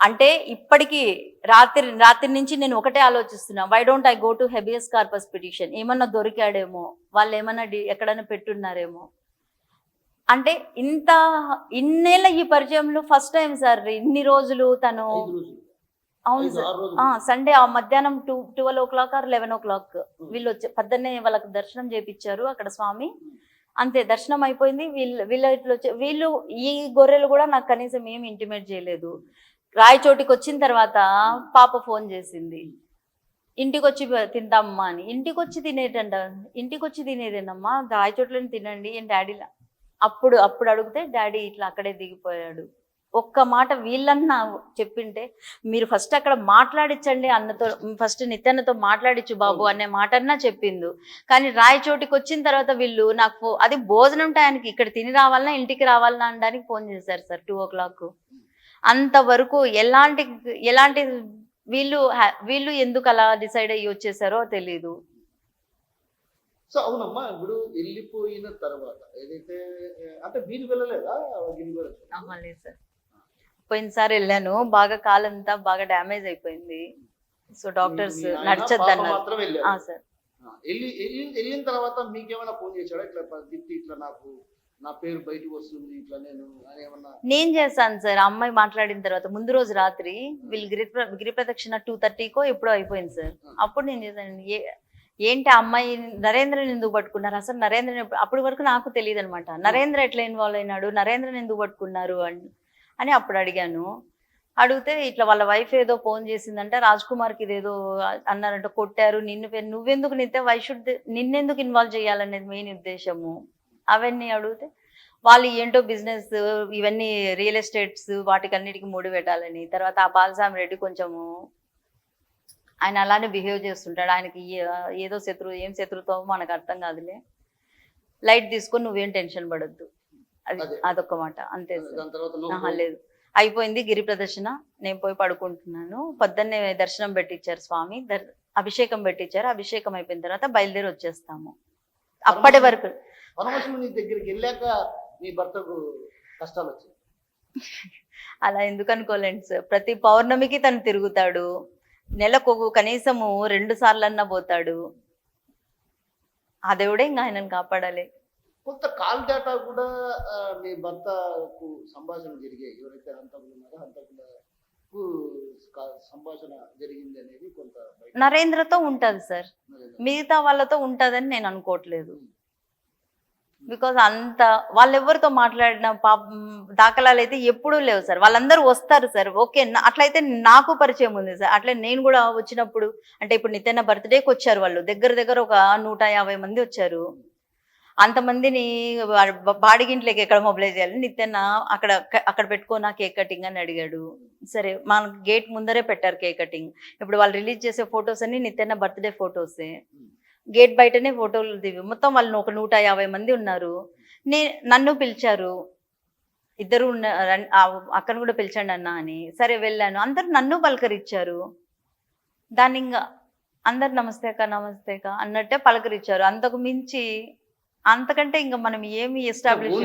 అంటే ఇప్పటికీ రాత్రి నుంచి నేను ఒకటే ఆలోచిస్తున్నా, why don't I go to habeas corpus petition? ఏమన్నా దొరికాడేమో, వాళ్ళు ఏమన్నా ఎక్కడైనా పెట్టున్నారేమో. అంటే ఇన్నేళ్ళ ఈ పరిచయంలో ఫస్ట్ టైం సార్. ఇన్ని రోజులు తను అవును సార్ సండే మధ్యాహ్నం 12 o'clock or 11 o'clock వీళ్ళు వచ్చి పొద్దున్నే వాళ్ళకి దర్శనం చేపించారు అక్కడ స్వామి. అంతే, దర్శనం అయిపోయింది. వీళ్ళు ఈ గొర్రెలు కూడా నాకు కనీసం ఏమి ఇంటిమేట్ చేయలేదు. రాయచోటికి వచ్చిన తర్వాత పాప ఫోన్ చేసింది, ఇంటికి వచ్చి తిందామమ్మా అని. ఇంటికి వచ్చి తినేదేనమ్మా, రాయచోట్లని తినండి ఏం డాడీలా. అప్పుడు అడిగితే డాడీ ఇట్లా అక్కడే దిగిపోయాడు. ఒక్క మాట వీళ్ళన్నా చెప్పింటే, మీరు ఫస్ట్ అక్కడ మాట్లాడించండి అన్నతో, ఫస్ట్ నిత్యాన్నతో మాట్లాడించు బాబు అనే మాట అన్నా చెప్పిండు. కానీ రాయచోటికి వచ్చిన తర్వాత వీళ్ళు నాకు అది భోజనం టైంకి ఇక్కడ తిని రావాలన్నా ఇంటికి రావాలన్నా అనడానికి ఫోన్ చేశారు సార్ 2 o'clock. అంతవరకు ఎలాంటి వీళ్ళు ఎందుకు అలా డిసైడ్ అయ్యి వచ్చేసారో తెలీదు. సో అవునమ్మా, ఇప్పుడు వెళ్ళిపోయిన తర్వాత ఏదైతే అంటే మీరు వెళ్ళలేదా? లేదు సార్, పోయినసారి వెళ్ళాను, బాగా కాలంతా బాగా డ్యామేజ్ అయిపోయింది. సో డాక్టర్స్ నడిచొద్దన్నారు సార్. వెళ్ళిన తర్వాత మీకేమైనా ఫోన్ చేశాడా ఇట్లా నాకు నా పేరు బయటకు వస్తుంది ఇట్లా నేను చేశాను సార్. అమ్మాయి మాట్లాడిన తర్వాత ముందు రోజు రాత్రి వీళ్ళు గిరి ప్రదక్షిణ 2:30కో ఎప్పుడో అయిపోయింది సార్. అప్పుడు నేను చేశాను, ఏంటి అమ్మాయి నరేంద్రని ఎందుకు పట్టుకున్నారు అసలు? నరేంద్రని అప్పటి వరకు నాకు తెలియదు అనమాట. నరేంద్ర ఎట్లా ఇన్వాల్వ్ అయినాడు, నరేంద్రని ఎందుకు పట్టుకున్నారు అని అప్పుడు అడిగాను. అడిగితే ఇట్లా వాళ్ళ వైఫ్ ఏదో ఫోన్ చేసిందంటే, రాజ్ కుమార్కి ఇదేదో అన్నారంట, కొట్టారు, నువ్వెందుకు నిన్నెందుకు ఇన్వాల్వ్ చేయాలనేది మెయిన్ ఉద్దేశము. అవన్నీ అడిగితే వాళ్ళు ఏంటో బిజినెస్ ఇవన్నీ రియల్ ఎస్టేట్స్ వాటికన్నిటికీ ముడి పెట్టాలని. తర్వాత ఆ బాలస్వామి రెడ్డి కొంచెము ఆయన అలానే బిహేవ్ చేస్తుంటాడు, ఆయనకి ఏదో ఏం శత్రుత్వం మనకు అర్థం కాదులే, లైట్ తీసుకొని నువ్వేం టెన్షన్ పడొద్దు, అదొక్క మాట అంతే. లేదు అయిపోయింది గిరి ప్రదర్శన, నేను పోయి పడుకుంటున్నాను. పొద్దున్నే దర్శనం పెట్టించారు స్వామి, అభిషేకం పెట్టించారు. అభిషేకం అయిపోయిన తర్వాత బయలుదేరి వచ్చేస్తాము. అప్పటి వరకు పరమశివుని దగ్గరికి వెళ్ళాక మీ భర్తకు కష్టాలు వచ్చాయి. అలా ఎందుకు అనుకోలేండి సార్. ప్రతి పౌర్ణమికి తను తిరుగుతాడు, నెలకు కనీసము 2 సార్లన్నా పోతాడు. ఆ దేవుడే ఇంకా ఆయనను కాపాడాలి. కొంత కాల్ డేటా కూడా మీ భర్తకు సంభాషణ జరిగాయి. ఎవరైతే హంతకులు ఉన్నారో హంతకులకు సంభాషణ జరిగింది అనేది కొంత నరేంద్రతో ఉంటది సార్, మిగతా వాళ్ళతో ఉంటదని నేను అనుకోవట్లేదు. బికాజ్ అంత వాళ్ళెవరితో మాట్లాడిన దాఖలాలు అయితే ఎప్పుడూ లేవు సార్. వాళ్ళందరూ వస్తారు సార్, ఓకే, అట్లయితే నాకు పరిచయం ఉంది సార్. అట్లే నేను కూడా వచ్చినప్పుడు, అంటే ఇప్పుడు నిత్యన్న బర్త్డేకి వచ్చారు వాళ్ళు, దగ్గర ఒక 150 మంది వచ్చారు. అంతమందిని బాడిగింట్లోకి ఎక్కడ మొబిలైజ్ చేయాలి, నిత్యన్న అక్కడ పెట్టుకో నా కేక్ కటింగ్ అని అడిగాడు. సరే, మన గేట్ ముందరే పెట్టారు కేక్ కటింగ్. ఇప్పుడు వాళ్ళు రిలీజ్ చేసే ఫొటోస్ అన్ని నిత్యన్న బర్త్డే ఫొటోసే. గేట్ బయటనే ఫోటోలు దివి మొత్తం వాళ్ళు ఒక 150 మంది ఉన్నారు. నన్ను పిలిచారు, ఇద్దరు అక్కను కూడా పిలిచండి అన్న అని. సరే వెళ్ళాను, అందరు నన్ను పలకరించారు. దాన్ని ఇంకా అందరు నమస్తే అక్క అన్నట్టే పలకరించారు. అంతకు మించి అంతకంటే ఇంకా మనం ఏమి ఎస్టాబ్లిష్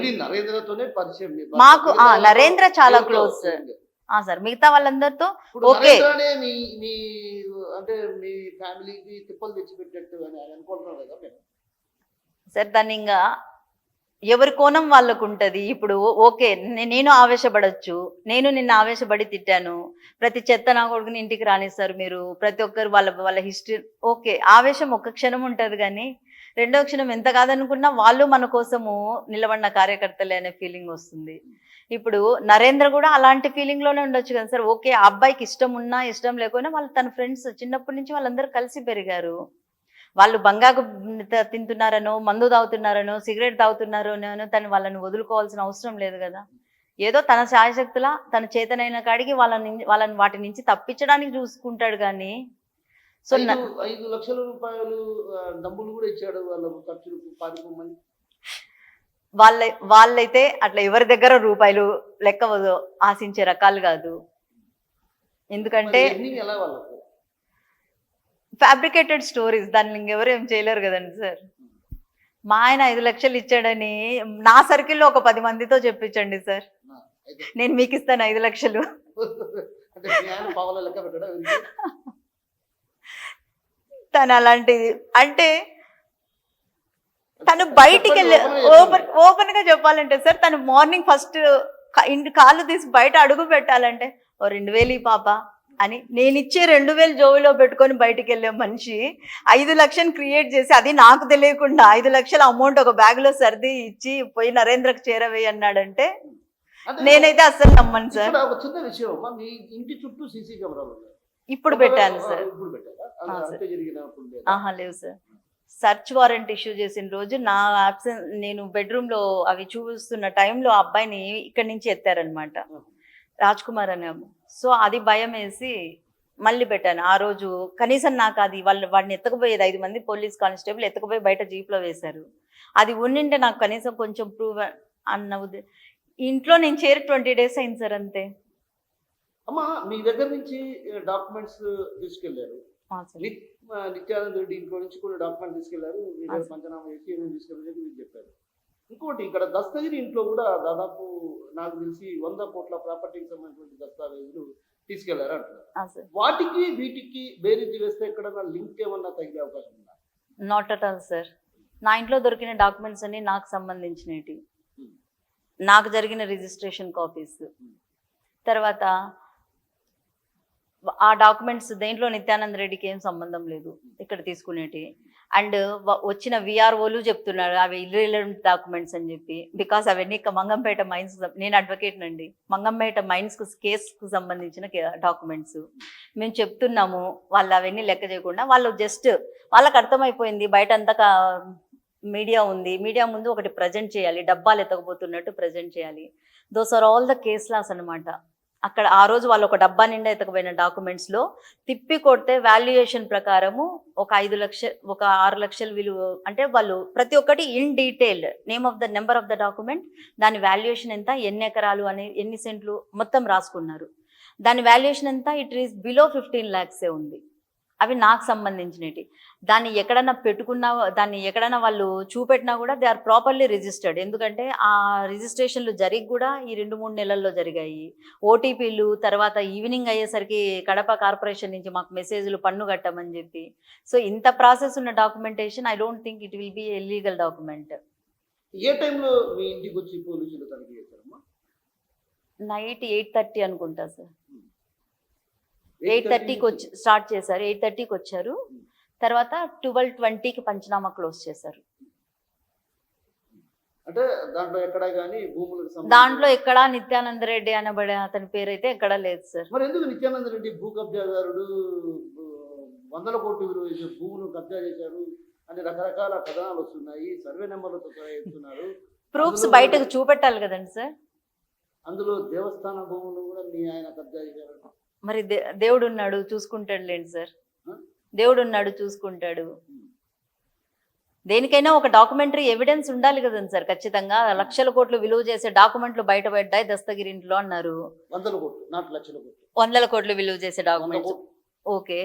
మాకు నరేంద్ర చాలా క్లోజ్ సార్. మిగతా వాళ్ళందరితో ఓకే. సార్ దాన్ని ఇంకా ఎవరి కోణం వాళ్ళకు ఉంటది. ఇప్పుడు ఓకే, నేను ఆవేశపడచ్చు, నేను నిన్న ఆవేశపడి తిట్టాను, ప్రతి చెత్త నా కొడుకుని ఇంటికి రానిస్తారు మీరు, ప్రతి ఒక్కరు వాళ్ళ హిస్టరీ ఓకే. ఆవేశం ఒక్క క్షణం ఉంటది, కానీ రెండో క్షణం ఎంత కాదనుకున్నా వాళ్ళు మన కోసము నిలబడిన కార్యకర్తలే అనే ఫీలింగ్ వస్తుంది. ఇప్పుడు నరేంద్ర కూడా అలాంటి ఫీలింగ్ లోనే ఉండొచ్చు కదా సార్. ఓకే, ఆ అబ్బాయికి ఇష్టం ఉన్నా ఇష్టం లేకపోయినా వాళ్ళు తన ఫ్రెండ్స్, చిన్నప్పటి నుంచి వాళ్ళందరూ కలిసి పెరిగారు. వాళ్ళు బంగాకు తింటున్నారనో, మందు తాగుతున్నారనో, సిగరెట్ తాగుతున్నారనో వాళ్ళని వదులుకోవాల్సిన అవసరం లేదు కదా. ఏదో తన శాయశక్తులా తన చేతనైన కాడికి వాళ్ళని వాటి నుంచి తప్పించడానికి చూసుకుంటాడు. కానీ సో 5 లక్షల రూపాయలు డబ్బులు కూడా ఇచ్చాడు వాళ్ళ ఖర్చులకు పారిపోమని. వాళ్ళైతే అట్లా ఎవరి దగ్గర రూపాయలు లెక్క ఆశించే రకాలు కాదు. ఎందుకంటే ఫ్యాబ్రికేటెడ్ స్టోరీస్, దాన్ని ఇంకెవరు ఏం చేయలేరు కదండి సార్. మా ఆయన 5 లక్షలు ఇచ్చాడని నా సర్కిల్లో ఒక 10 మందితో చెప్పించండి సార్, నేను మీకు ఇస్తాను 5 లక్షలు. తను అలాంటిది అంటే తను బయటికి వెళ్ళి ఓపెన్ గా చెప్పాలంటే సార్, తను మార్నింగ్ ఫస్ట్ ఇంటి కాళ్ళు తీసి బయట అడుగు పెట్టాలంటే ఓ 2000 పాప అని నేను ఇచ్చే 2000 జోబులో పెట్టుకొని బయటికి వెళ్ళే మనిషి 5 లక్షలు క్రియేట్ చేసి, అది నాకు తెలియకుండా 5 లక్షల అమౌంట్ ఒక బ్యాగ్ లో సర్ది ఇచ్చి పోయి నరేంద్రకు చేరవేయి అన్నాడంటే నేనైతే అస్సలు నమ్మను సార్. చిన్న విషయం, మీ ఇంటి చుట్టూ సీసీ కెమెరాలు ఇప్పుడు పెట్టాను సార్. లేవు సార్. సర్చ్ వారెంట్ ఇష్యూ చేసిన రోజు నా నేను బెడ్రూమ్ లో అవి చూస్తున్న టైంలో ఆ అబ్బాయిని ఇక్కడి నుంచి ఎత్తారనమాట, రాజ్ కుమార్ అనే. సో అది భయం వేసి మళ్ళీ పెట్టాను. ఆ రోజు కనీసం నాకు అది వాడిని ఎత్తకపోయేది 5 మంది పోలీస్ కానిస్టేబుల్ ఎత్తకపోయి బయట జీప్లో వేశారు. అది ఉండింటే నాకు కనీసం కొంచెం ప్రూవ్ అన్న ఇంట్లో నేను చేరి 20 days అయింది సార్, అంతే. అమ్మా, మీ దగ్గర నుంచి డాక్యుమెంట్స్ తీసుకెళ్లారు, నిత్యానంద రెడ్డి ఇంట్లో నుంచి కొన్ని డాక్యుమెంట్స్ తీసుకెళ్లారు, పంచనామా చేసి ఏమేమి తీసుకెళ్ళారు మీరు చెప్పారు. ఇంకోటి, ఇక్కడ దస్తగిరి ఇంట్లో కూడా దాదాపు నాకు తెలిసి 100 కోట్ల ప్రాపర్టీకి సంబంధించిన దస్తావేజులు తీసుకెళ్లారు అంటున్నారు. వాటికి వీటికి బేరీజు వేస్తే ఎక్కడన్నా లింక్ ఏమన్నా తగిలే అవకాశం ఉందా? Not at all sir. నా ఇంట్లో దొరికిన డాక్యుమెంట్స్ అన్ని నాకు సంబంధించినవి, నాకు జరిగిన రిజిస్ట్రేషన్ కాపీస్. తర్వాత ఆ డాక్యుమెంట్స్ దేంట్లో నిత్యానంద రెడ్డికి ఏం సంబంధం లేదు ఇక్కడ తీసుకునేటి. అండ్ వచ్చిన విఆర్ఓలు చెప్తున్నారు అవి ఇర్రిలవెంట్ డాక్యుమెంట్స్ అని చెప్పి. బికాస్ అవన్నీ మంగంపేట మైన్స్, నేను అడ్వకేట్ నండి, మంగంపేట మైన్స్ కేసుకు సంబంధించిన డాక్యుమెంట్స్ మేము చెప్తున్నాము. వాళ్ళు అవన్నీ లెక్క చేయకుండా వాళ్ళు జస్ట్ వాళ్ళకి అర్థమైపోయింది బయట అంతా మీడియా ఉంది, మీడియా ముందు ఒకటి ప్రజెంట్ చేయాలి, డబ్బాలు ఎత్తకపోతున్నట్టు ప్రజెంట్ చేయాలి. Those are all the case laws అనమాట. అక్కడ ఆ రోజు వాళ్ళు ఒక డబ్బా నిండా ఎతకపోయిన డాక్యుమెంట్స్ లో తిప్పి కొడితే వాల్యుయేషన్ ప్రకారము ఒక 5 లక్షలు, ఒక 6 లక్షలు విలువ, అంటే వాళ్ళు ప్రతి ఒక్కటి in detailed name of the number of the document, దాని వాల్యుయేషన్ ఎంత, ఎన్ని ఎకరాలు అని, ఎన్ని సెంట్లు మొత్తం రాసుకున్నారు. దాని వాల్యుయేషన్ ఎంత, ఇట్ ఈస్ బిలో 15 lakhs ఉంది. అవి నాకు సంబంధించినవి. దాన్ని ఎక్కడన్నా పెట్టుకున్నా, దాన్ని ఎక్కడన్నా వాళ్ళు చూపెట్టినా కూడా దే ఆర్ ప్రాపర్లీ రిజిస్టర్డ్. ఎందుకంటే ఆ రిజిస్ట్రేషన్లు జరిగి కూడా ఈ 2-3 నెలల్లో జరిగాయి. ఓటీపీలు, తర్వాత ఈవినింగ్ అయ్యేసరికి కడప కార్పొరేషన్ నుంచి మాకు మెసేజ్లు పన్ను కట్టమని చెప్పి. సో ఇంత ప్రాసెస్ ఉన్న documentation I don't think it will be a legal document. ఏ టైంలో మీ ఇంటికి వచ్చి పోలీసులు తనిఖీ చేశారమ్మా? నైట్ 8:30 అనుకుంటా సార్. 8:30కి వచ్చి స్టార్ట్ చేశారు. 8:30కి వచ్చారు. తర్వాత 12:20కి పంచనామా క్లోజ్ చేశారు. అంటే దాంట్లో ఎక్కడ కానీ భూములకు సంబంధించి దాంట్లో ఎక్కడా నిత్యానంద రెడ్డి అనబడే అతని పేరు అయితే ఎక్కడా లేదు సార్. మరి ఎందుకు నిత్యానంద రెడ్డి భూ కబ్జాదారుడు, వందల కోట్ల విలువ చేసే భూములు కబ్జా చేశారు అని రకరకాల కథనాలు వస్తున్నాయి, సర్వే నెంబర్లతో చెప్తున్నారు. ప్రూఫ్స్ బయటకు చూపెట్టాలి కదండి సార్. అందులో దేవస్థాన భూములు కూడా మీ ఆయన కబ్జా చేశారు. మరి దేవుడు ఉన్నాడు, చూసుకుంటాడు లేండి సార్. దేవుడు ఉన్నాడు, చూసుకుంటాడు. దేనికైనా ఒక డాక్యుమెంటరీ ఎవిడెన్స్ ఉండాలి కదండి సార్. ఖచ్చితంగా లక్షల కోట్లు విలువ చేసే డాక్యుమెంట్లు బయటపడ్డాయి దస్తగిరి ఇంట్లో అన్నారు. 100 కోట్లు, నాట్ లక్షల కోట్లు. 100 కోట్లు విలువ చేసే డాక్యుమెంట్స్. ఓకే,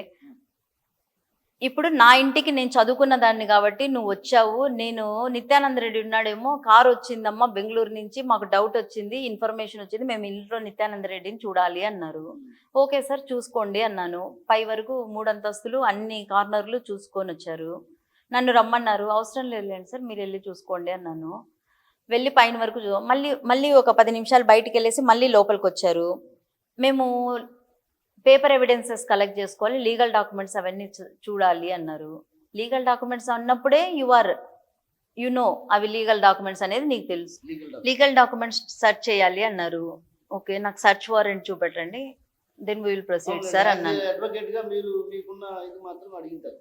ఇప్పుడు నా ఇంటికి నేను చదువుకున్న దాన్ని కాబట్టి నువ్వు వచ్చావు. నేను నిత్యానంద రెడ్డి ఉన్నాడేమో, కారు వచ్చిందమ్మా బెంగళూరు నుంచి, మాకు డౌట్ వచ్చింది, ఇన్ఫర్మేషన్ వచ్చింది, మేము ఇంట్లో నిత్యానంద రెడ్డిని చూడాలి అన్నారు. ఓకే సార్ చూసుకోండి అన్నాను. పై వరకు 3 అంతస్తులు అన్ని కార్నర్లు చూసుకొని వచ్చారు. నన్ను రమ్మన్నారు. అవసరం లేదులేండి సార్, మీరు వెళ్ళి చూసుకోండి అన్నాను. వెళ్ళి పైన వరకు మళ్ళీ ఒక 10 నిమిషాలు బయటికి వెళ్ళేసి మళ్ళీ లోపలికి వచ్చారు. మేము పేపర్ ఎవిడెన్సెస్ కలెక్ట్ చేసుకోవాలి, లీగల్ డాక్యుమెంట్స్ అవన్నీ చూడాలి అన్నారు. లీగల్ డాక్యుమెంట్స్ అన్నప్పుడే యు నో అవి లీగల్ డాక్యుమెంట్స్ అనేది నీకు తెలుసు. లీగల్ డాక్యుమెంట్స్ సెర్చ్ చేయాలి అన్నారు. ఓకే, నాకు సెర్చ్ వారెంట్ చూపెట్టండి, then we will proceed sir అన్నాను. అడ్వకేట్ గా మీరు మీకున్న ఇది మాత్రం అడిగింటారు.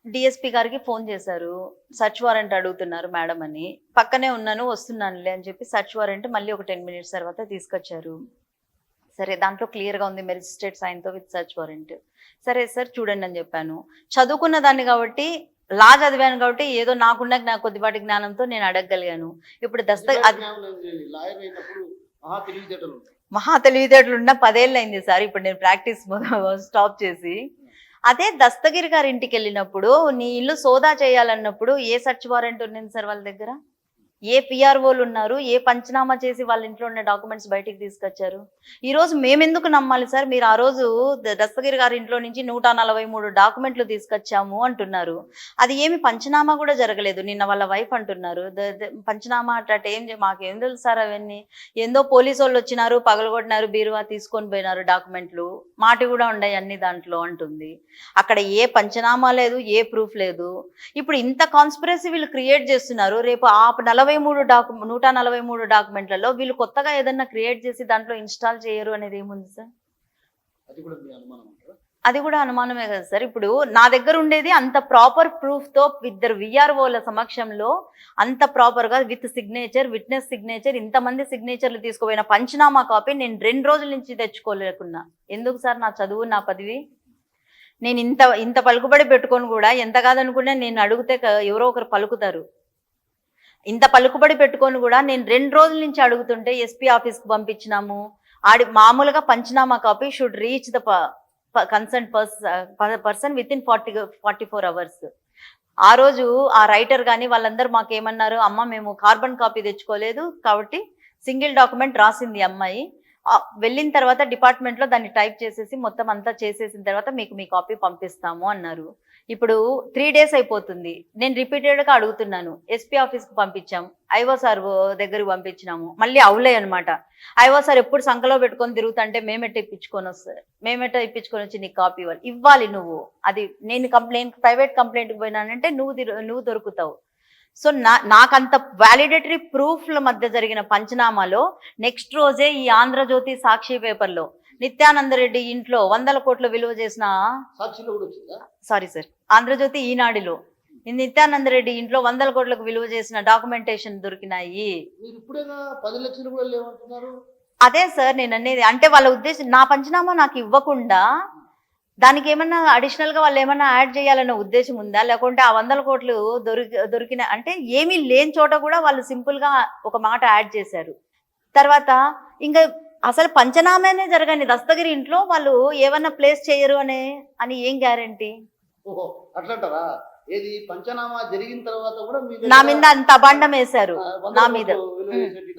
డిఎస్పీ గారికి ఫోన్ చేశారు, సెర్చ్ వారెంట్ అడుగుతున్నారు మేడం అని. పక్కనే ఉన్నాను, వస్తున్నానులే అని చెప్పి సెర్చ్ వారెంట్ మళ్ళీ ఒక 10 minutes తర్వాత తీసుకొచ్చారు. సరే, దాంట్లో క్లియర్గా ఉంది మెజిస్ట్రేట్ సైన్తో విత్ సర్చ్ వారెంట్. సరే సార్ చూడండి అని చెప్పాను. చదువుకున్న దాన్ని కాబట్టి, లా చదివాను కాబట్టి ఏదో నాకున్న కొద్దిపాటి జ్ఞానంతో నేను అడగగలిగాను. ఇప్పుడు మహా తెలివితేటలు ఉన్న 10 ఏళ్ళు అయింది సార్. ఇప్పుడు నేను ప్రాక్టీస్ స్టాప్ చేసి. అదే దస్తగిరి గారి ఇంటికి వెళ్ళినప్పుడు నీ ఇల్లు సోదా చేయాలన్నప్పుడు ఏ సర్చ్ వారెంట్ ఉంది సార్ వాళ్ళ దగ్గర? ఏ పిఆర్ఓలు ఉన్నారు? ఏ పంచనామా చేసి వాళ్ళ ఇంట్లో ఉన్న డాక్యుమెంట్స్ బయటికి తీసుకొచ్చారు? ఈ రోజు మేమెందుకు నమ్మాలి సార్? మీరు ఆ రోజు దస్తగిరి గారి ఇంట్లో నుంచి 143 డాక్యుమెంట్లు తీసుకొచ్చాము అంటున్నారు. అది ఏమి పంచనామా కూడా జరగలేదు. నిన్న వాళ్ళ వైఫ్ అంటున్నారు పంచనామా అట్ట ఏం మాకేం తెలుసు సార్ అవన్నీ. ఏందో పోలీసు వాళ్ళు వచ్చినారు, పగలగొట్టినారు, బీరువా తీసుకొని పోయినారు డాక్యుమెంట్లు, మాటి కూడా ఉన్నాయి అన్ని దాంట్లో అంటుంది. అక్కడ ఏ పంచనామా లేదు, ఏ ప్రూఫ్ లేదు. ఇప్పుడు ఇంత కాన్స్పిరసీ వీళ్ళు క్రియేట్ చేస్తున్నారు. రేపు ఆ 143 డాక్యుమెంట్లలో వీళ్ళు కొత్తగా ఏదన్నా క్రియేట్ చేసి దాంట్లో ఇన్స్టాల్ చేయరు అనేది ఏముంది సార్? అది కూడా అనుమానమే కదా సార్. ఇప్పుడు నా దగ్గర ఉండేది అంత ప్రాపర్ ప్రూఫ్ తో, ఇద్దరు విఆర్ఓల సమక్షంలో అంత ప్రాపర్ గా విత్ సిగ్నేచర్, విట్నెస్ సిగ్నేచర్, ఇంతమంది సిగ్నేచర్లు తీసుకుపోయిన పంచనామా కాపీ నేను 2 రోజుల నుంచి తెచ్చుకోలేకున్నా. ఎందుకు సార్? నా చదువు, నా పదవి. నేను ఇంత పలుకుబడి పెట్టుకొని కూడా ఎంత కాదనుకున్నా నేను అడిగితే ఎవరో ఒకరు పలుకుతారు. ఇంత పలుకుబడి పెట్టుకొని కూడా నేను 2 రోజుల నుంచి అడుగుతుంటే ఎస్పీ ఆఫీస్కి పంపించినాము. మామూలుగా panchnama copy should reach the concern person within 44 hours. ఆ రోజు ఆ రైటర్ కానీ వాళ్ళందరూ మాకేమన్నారు, అమ్మ మేము కార్బన్ కాపీ తెచ్చుకోలేదు కాబట్టి సింగిల్ డాక్యుమెంట్ రాసింది అమ్మాయి, వెళ్ళిన తర్వాత డిపార్ట్మెంట్లో దాన్ని టైప్ చేసేసి మొత్తం అంతా చేసేసిన తర్వాత మీకు మీ కాపీ పంపిస్తాము అన్నారు. ఇప్పుడు 3 days అయిపోతుంది. నేను రిపీటెడ్గా అడుగుతున్నాను. ఎస్పీ ఆఫీస్కి పంపించాం, ఐఓ సార్ దగ్గరికి పంపించినాము, మళ్ళీ అవులే అనమాట. ఐఓ సార్ ఎప్పుడు సంఖలో పెట్టుకొని తిరుగుతుంటే మేమెట్ట ఇప్పించుకొని వచ్చి నీకు కాపీ ఇవ్వాలి నువ్వు. అది నేను ప్రైవేట్ కంప్లైంట్కి పోయినానంటే నువ్వు దొరుకుతావు. సో నాకంత వ్యాలిడేటరీ ప్రూఫ్ల మధ్య జరిగిన పంచనామాలో నెక్స్ట్ రోజే ఈ ఆంధ్రజ్యోతి, సాక్షి పేపర్లో నిత్యానంద రెడ్డి ఇంట్లో 100 కోట్ల విలువ చేసిన, సారీ సార్, ఆంధ్రజ్యోతి, ఈనాడులో నిత్యానంద రెడ్డి ఇంట్లో 100 కోట్లకు విలువ చేసిన డాక్యుమెంటేషన్ దొరికినాయి. అదే సార్ నేను అనేది, అంటే వాళ్ళ ఉద్దేశం నా పంచనామా నాకు ఇవ్వకుండా దానికి ఏమన్నా అడిషనల్ గా వాళ్ళు ఏమన్నా యాడ్ చేయాలన్న ఉద్దేశం ఉందా, లేకుంటే ఆ 100 కోట్లు దొరికిన అంటే ఏమీ లేని చోట కూడా వాళ్ళు సింపుల్ గా ఒక మాట యాడ్ చేశారు. తర్వాత ఇంకా అసలు పంచనామానే జరగని దస్తగిరి ఇంట్లో వాళ్ళు ఏమన్నా ప్లేస్ చేయరు అని ఏం గ్యారంటీ? ఓహో, అట్లంటారా? ఏది పంచనామా జరిగిన తర్వాత కూడా మీ నా మీద అంత అబాండం వేశారు నా మీద.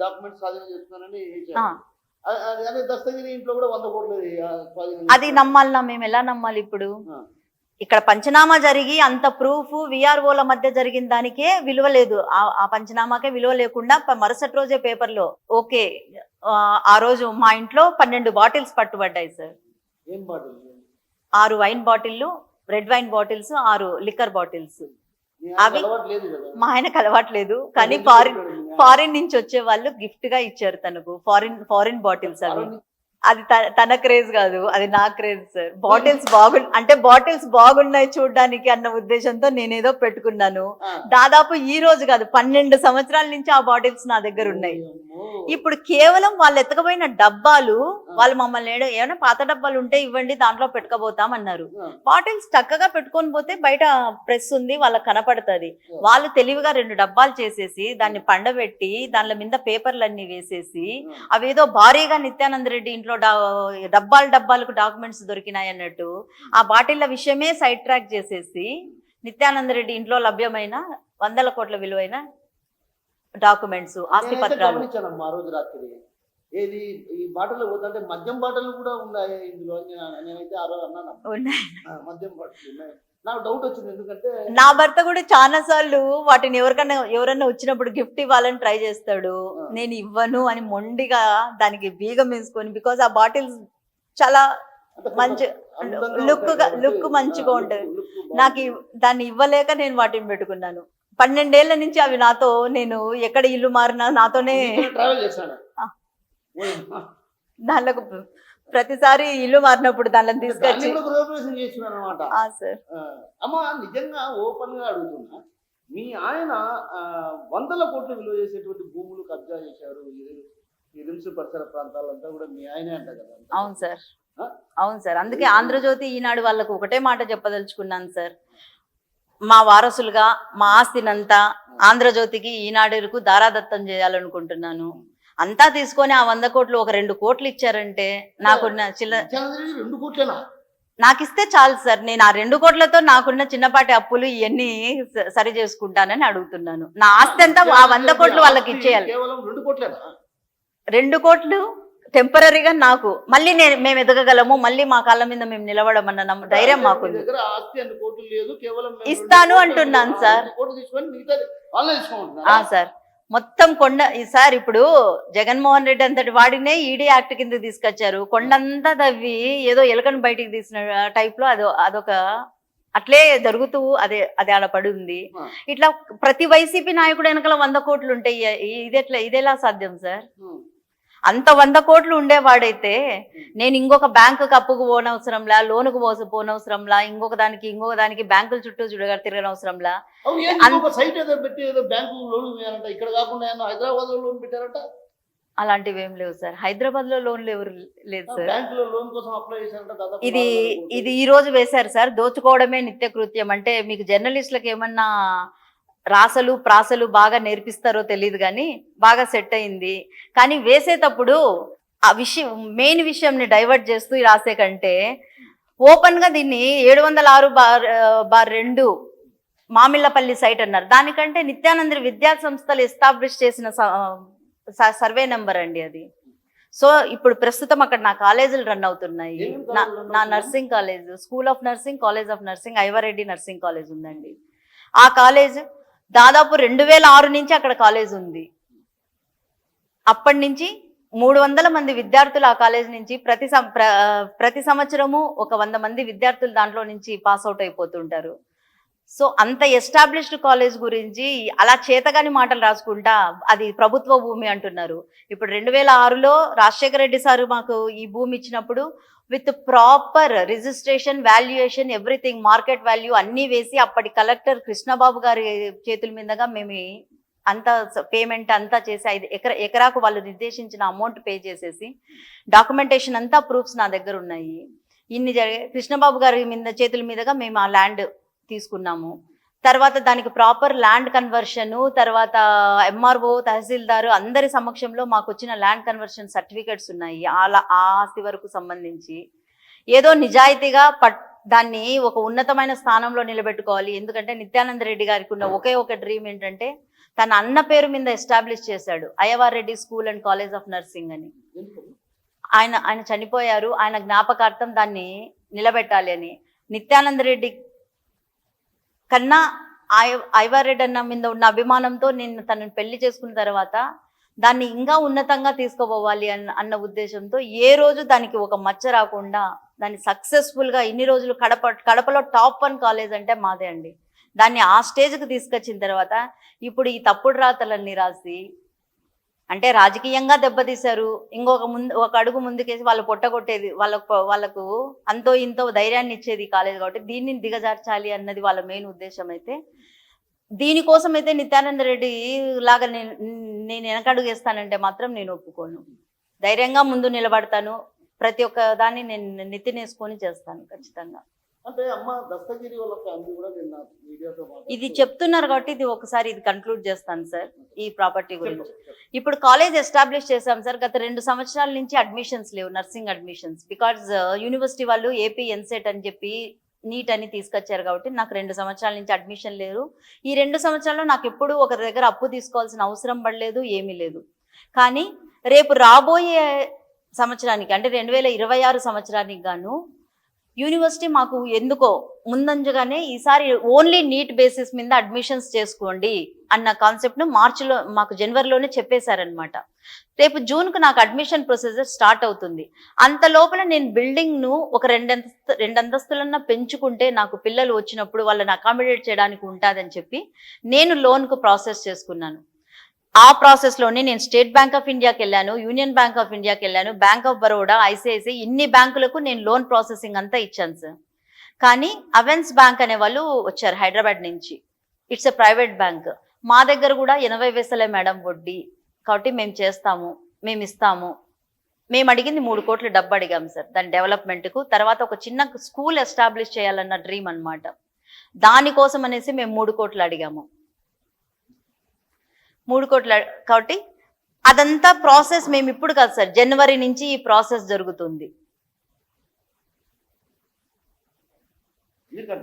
డాక్యుమెంట్స్ స్వాధీనం చేస్తున్నారని ఆ, అదే దస్తగిరి ఇంట్లో కూడా 100 కోట్లు స్వాధీనం అది నమ్మాలనా? మేము ఎలా నమ్మాలి ఇప్పుడు? ఇక్కడ పంచనామా జరిగి అంత ప్రూఫ్ విఆర్ఓల మధ్య జరిగిన దానికే విలువ లేదు, ఆ పంచనామాకే విలువ లేకుండా మరుసటి రోజే పేపర్లో ఓకే ఆ రోజు మా ఇంట్లో 12 బాటిల్స్ పట్టుబడ్డాయి సార్. ఏం బాటిల్? 6 వైన్ బాటిల్లు, red wine bottles, 6 liquor bottles. అవి మా ఆయనకు అలవాట్లేదు, కానీ ఫారిన్ నుంచి వచ్చే వాళ్ళు గిఫ్ట్ గా ఇచ్చారు తనకు ఫారిన్ బాటిల్స్. అవి అది తన క్రేజ్ కాదు, అది నా క్రేజ్ సార్. బాటిల్స్ బాగున్నాయి చూడడానికి అన్న ఉద్దేశంతో నేనేదో పెట్టుకున్నాను. దాదాపు ఈ రోజు కాదు 12 సంవత్సరాల నుంచి ఆ బాటిల్స్ నా దగ్గర ఉన్నాయి. ఇప్పుడు కేవలం వాళ్ళు ఎత్తకపోయిన డబ్బాలు, వాళ్ళు మమ్మల్ని ఏమైనా పాత డబ్బాలు ఉంటే ఇవ్వండి దాంట్లో పెట్టుకోబోతాం అన్నారు. బాటిల్స్ చక్కగా పెట్టుకొని పోతే బయట ప్రెస్ ఉంది వాళ్ళకి కనపడుతుంది. వాళ్ళు తెలివిగా 2 డబ్బాలు చేసేసి దాన్ని పండబెట్టి దానిల మీద పేపర్లన్నీ వేసేసి అవేదో భారీగా నిత్యానంద రెడ్డి ఇంట్లో డబ్బాలకు డాక్యుమెంట్స్ దొరికినాయి అన్నట్టు ఆ బాటిళ్ల విషయమే సైడ్ ట్రాక్ చేసేసి నిత్యానంద రెడ్డి ఇంట్లో లభ్యమైన 100 కోట్ల విలువైన డాక్యుమెంట్స్, ఆస్తి పత్రాలు. ఆ రోజు రాత్రి ఏది ఈ బాటలు పోతుంటే మద్యం బాటలు కూడా ఉన్నాయి ఇందులో. నేనైతే ఆ రోజు అన్నాను మద్యం బాటలు ఉన్నాయి. నాకు డౌట్ వచ్చింది, ఎందుకంటే నా భర్త కూడా చాలా సార్లు వాటిని ఎవరన్నా వచ్చినప్పుడు గిఫ్ట్ ఇవ్వాలని ట్రై చేస్తాడు. నేను ఇవ్వను అని మొండిగా దానికి బీగం వేసుకొని, బికాస్ ఆ బాటిల్స్ చాలా మంచి లుక్ మంచిగా ఉంటది. నాకు దాన్ని ఇవ్వలేక నేను వాటిని పెట్టుకున్నాను. 12 ఏళ్ల నుంచి అవి నాతో, నేను ఎక్కడ ఇల్లు మారినా నాతోనే ట్రావెల్ చేశాను. దానిలో ప్రతిసారి ఇల్లు మారినప్పుడు దానిలో తీసుకొచ్చి అనమాట. అమ్మా నిజంగా ఓపెన్ గా అడుగుతున్నా, మీ ఆయన 100 కోట్లు విలువ చేసేటువంటి భూములు కబ్జా చేశారు ఈ రిమ్స్ పరిసర ప్రాంతాలంతా కూడా మీ ఆయనే అంట కదా? అవును సార్, అవును సార్. అందుకే ఆంధ్రజ్యోతి, ఈనాడు వాళ్ళకు ఒకటే మాట చెప్పదలుచుకున్నాను సార్. మా వారసులుగా మా ఆస్తినంతా ఆంధ్రజ్యోతికి, ఈనాడుకు దారాదత్తం చేయాలనుకుంటున్నాను. అంతా తీసుకొని ఆ 100 కోట్లు ఒక 2 కోట్లు ఇచ్చారంటే నాకున్న 2 కోట్లేనా? నాకు ఇస్తే చాలు సార్. నేను ఆ 2 కోట్లతో నాకున్న చిన్నపాటి అప్పులు ఇవన్నీ సరి చేసుకుంటానని అడుగుతున్నాను. నా ఆస్తి అంతా ఆ 100 కోట్లు వాళ్ళకి ఇచ్చేయాలి. 2 కోట్లు టెంపరీగా నాకు, మళ్ళీ మేము ఎదగగలము, మళ్ళీ మా కాళ్ళ మీద మేము నిలబడమన్న ధైర్యం మాకుంది. ఇస్తాను అంటున్నాను సార్. సార్ మొత్తం సార్ ఇప్పుడు జగన్మోహన్ రెడ్డి అంతటి వాడినే ఈడీ యాక్ట్ కింద తీసుకొచ్చారు. కొండంతా తవ్వి ఏదో ఎలకను బయటికి తీసిన టైప్ లో అదొక అట్లే జరుగుతూ అదే ఆడ పడి ఉంది. ఇట్లా ప్రతి వైసీపీ నాయకుడు వెనకాల 100 కోట్లు ఉంటాయి. ఇదెలా సాధ్యం సార్? అంత 100 కోట్లు ఉండేవాడైతే నేను ఇంకొక బ్యాంకుకి అప్పుకు పోనవసరంలా, లోనుకు పోనవసరంలా, ఇంకొక దానికి బ్యాంకుల చుట్టూ తిరగనవసరంలా. అలాంటివి ఏం లేవు సార్. హైదరాబాద్ లో లోన్లు ఎవరు లేదు సార్. ఇది ఈ రోజు వేశారు సార్. దోచుకోవడమే నిత్యకృత్యం అంటే మీకు జర్నలిస్టులకు ఏమన్నా రాసలు ప్రాసలు బాగా నేర్పిస్తారో తెలియదు, కానీ బాగా సెట్ అయింది. కానీ వేసేటప్పుడు ఆ మెయిన్ విషయంని డైవర్ట్ చేస్తూ రాసే కంటే ఓపెన్ గా దీన్ని 706/2 మామిళ్ళపల్లి సైట్ అన్నారు. దానికంటే నిత్యానంద విద్యా సంస్థలు ఎస్టాబ్లిష్ చేసిన సర్వే నెంబర్ అండి అది. సో ఇప్పుడు ప్రస్తుతం అక్కడ నా కాలేజీలు రన్ అవుతున్నాయి. నా nursing college, school of nursing, college of nursing, Aivareddy nursing college ఉందండి. ఆ కాలేజ్ దాదాపు 2006 నుంచి అక్కడ కాలేజ్ ఉంది. అప్పటి నుంచి 300 మంది విద్యార్థులు ఆ కాలేజ్ నుంచి ప్రతి సంవత్సరము ఒక 100 మంది విద్యార్థులు దాంట్లో నుంచి పాస్ అవుట్ అయిపోతుంటారు. సో అంత ఎస్టాబ్లిష్డ్ కాలేజ్ గురించి అలా చేతగాని మాటలు రాసుకుంటా అది ప్రభుత్వ భూమి అంటున్నారు. ఇప్పుడు 2006లో రాజశేఖర రెడ్డి సార్ మాకు ఈ భూమి ఇచ్చినప్పుడు with proper registration, valuation, everything, market value అన్నీ వేసి అప్పటి కలెక్టర్ కృష్ణబాబు గారి చేతుల మీదుగా మేము అంతా పేమెంట్ అంతా చేసి ఎకరాకు వాళ్ళు నిర్దేశించిన అమౌంట్ పే చేసేసి డాక్యుమెంటేషన్ అంతా ప్రూఫ్స్ నా దగ్గర ఉన్నాయి. ఇన్ని కృష్ణబాబు గారి చేతుల మీదుగా మేము ఆ ల్యాండ్ తీసుకున్నాము. తర్వాత దానికి ప్రాపర్ ల్యాండ్ కన్వర్షన్, తర్వాత ఎంఆర్ఓ, తహసీల్దారు అందరి సమక్షంలో మాకు వచ్చిన ల్యాండ్ కన్వర్షన్ సర్టిఫికెట్స్ ఉన్నాయి. ఆ ఆస్తి వరకు సంబంధించి ఏదో నిజాయితీగా దాన్ని ఒక ఉన్నతమైన స్థానంలో నిలబెట్టుకోవాలి. ఎందుకంటే నిత్యానంద రెడ్డి గారికి ఉన్న ఒకే ఒక డ్రీమ్ ఏంటంటే తన అన్న పేరు మీద ఎస్టాబ్లిష్ చేశాడు Ayyavar Reddy school and college of nursing అని. ఆయన చనిపోయారు, ఆయన జ్ఞాపకార్థం దాన్ని నిలబెట్టాలి అని. నిత్యానంద రెడ్డి కన్నా అయ్యవార్ రెడ్డి అన్న మీద ఉన్న అభిమానంతో నేను తనని పెళ్లి చేసుకున్న తర్వాత దాన్ని ఇంకా ఉన్నతంగా తీసుకుపోవాలి అన్న ఉద్దేశంతో ఏ రోజు దానికి ఒక మచ్చ రాకుండా దాన్ని సక్సెస్ఫుల్గా ఇన్ని రోజులు కడపలో టాప్ 1 కాలేజ్ అంటే మాదే అండి. దాన్ని ఆ స్టేజ్కి తీసుకొచ్చిన తర్వాత ఇప్పుడు ఈ తప్పుడు రాతలన్నీ రాసి అంటే రాజకీయంగా దెబ్బతీశారు. ఒక అడుగు ముందుకేసి వాళ్ళు పొట్టగొట్టేది, వాళ్ళకు అంతో ఇంతో ధైర్యాన్ని ఇచ్చేది కాలేజ్ కాబట్టి దీన్ని దిగజార్చాలి అన్నది వాళ్ళ మెయిన్ ఉద్దేశం. అయితే దీనికోసం అయితే నిత్యానంద రెడ్డి లాగా నేను వెనకడుగు వేస్తానంటే మాత్రం నేను ఒప్పుకోను. ధైర్యంగా ముందు నిలబడతాను. ప్రతి ఒక్క దాన్ని నేను నెత్తినేసుకొని చేస్తాను ఖచ్చితంగా. అంటే అమ్మ దస్తగిరి వాళ్ళ ఫ్యామిలీ కూడా నిన్న మీడియాతో ఇది చెప్తున్నారు కాబట్టి ఇది ఒకసారి ఇది కన్క్లూడ్ చేస్తాను సార్ ఈ ప్రాపర్టీ గురించి. ఇప్పుడు కాలేజ్ ఎస్టాబ్లిష్ చేశాం సార్. గత 2 సంవత్సరాల నుంచి అడ్మిషన్స్ లేవు, నర్సింగ్ అడ్మిషన్స్. బికాజ్ యూనివర్సిటీ వాళ్ళు ఏపీ ఎన్సెట్ అని చెప్పి నీట్ అని తీసుకొచ్చారు కాబట్టి నాకు 2 సంవత్సరాల నుంచి అడ్మిషన్ లేరు. ఈ 2 సంవత్సరాల్లో నాకు ఎప్పుడు ఒక దగ్గర అప్పు తీసుకోవాల్సిన అవసరం పడలేదు, ఏమీ లేదు. కానీ రేపు రాబోయే సంవత్సరానికి అంటే 2026 సంవత్సరానికి గాను యూనివర్సిటీ మాకు ఎందుకో ముందంజగానే ఈసారి ఓన్లీ నీట్ బేసిస్ మీద అడ్మిషన్స్ చేసుకోండి అన్న కాన్సెప్ట్ను మార్చిలో మాకు జనవరిలోనే చెప్పేశారనమాట. రేపు జూన్కు నాకు అడ్మిషన్ ప్రొసీజర్ స్టార్ట్ అవుతుంది. అంత లోపల నేను బిల్డింగ్ను ఒక 2 అంతస్తులన్నా పెంచుకుంటే నాకు పిల్లలు వచ్చినప్పుడు వాళ్ళని అకామిడేట్ చేయడానికి ఉంటుందని చెప్పి నేను లోన్కు ప్రాసెస్ చేసుకున్నాను. ఆ ప్రాసెస్లోనే నేను స్టేట్ బ్యాంక్ ఆఫ్ ఇండియాకి వెళ్ళాను, యూనియన్ బ్యాంక్ ఆఫ్ ఇండియాకి వెళ్ళాను, బ్యాంక్ ఆఫ్ బరోడా, ఐసిఐసిఐ, ఇన్ని బ్యాంకులకు నేను లోన్ ప్రాసెసింగ్ అంతా ఇచ్చాను సార్. కానీ అవెన్స్ బ్యాంక్ అనే వాళ్ళు వచ్చారు హైదరాబాద్ నుంచి. It's a private bank. మా దగ్గర కూడా 80 పైసలే మేడం వడ్డీ, కాబట్టి మేము చేస్తాము, మేము ఇస్తాము. మేము అడిగింది 3 కోట్ల డబ్బు అడిగాం సార్ దాని డెవలప్మెంట్కు. తర్వాత ఒక చిన్న స్కూల్ ఎస్టాబ్లిష్ చేయాలన్న డ్రీమ్ అనమాట. దానికోసం అనేసి మేము 3 కోట్లు అడిగాము. 3 కోట్ల కాబట్టి అదంతా ప్రాసెస్ మేము ఇప్పుడు కాదు సార్, జనవరి నుంచి ఈ ప్రాసెస్ జరుగుతుంది.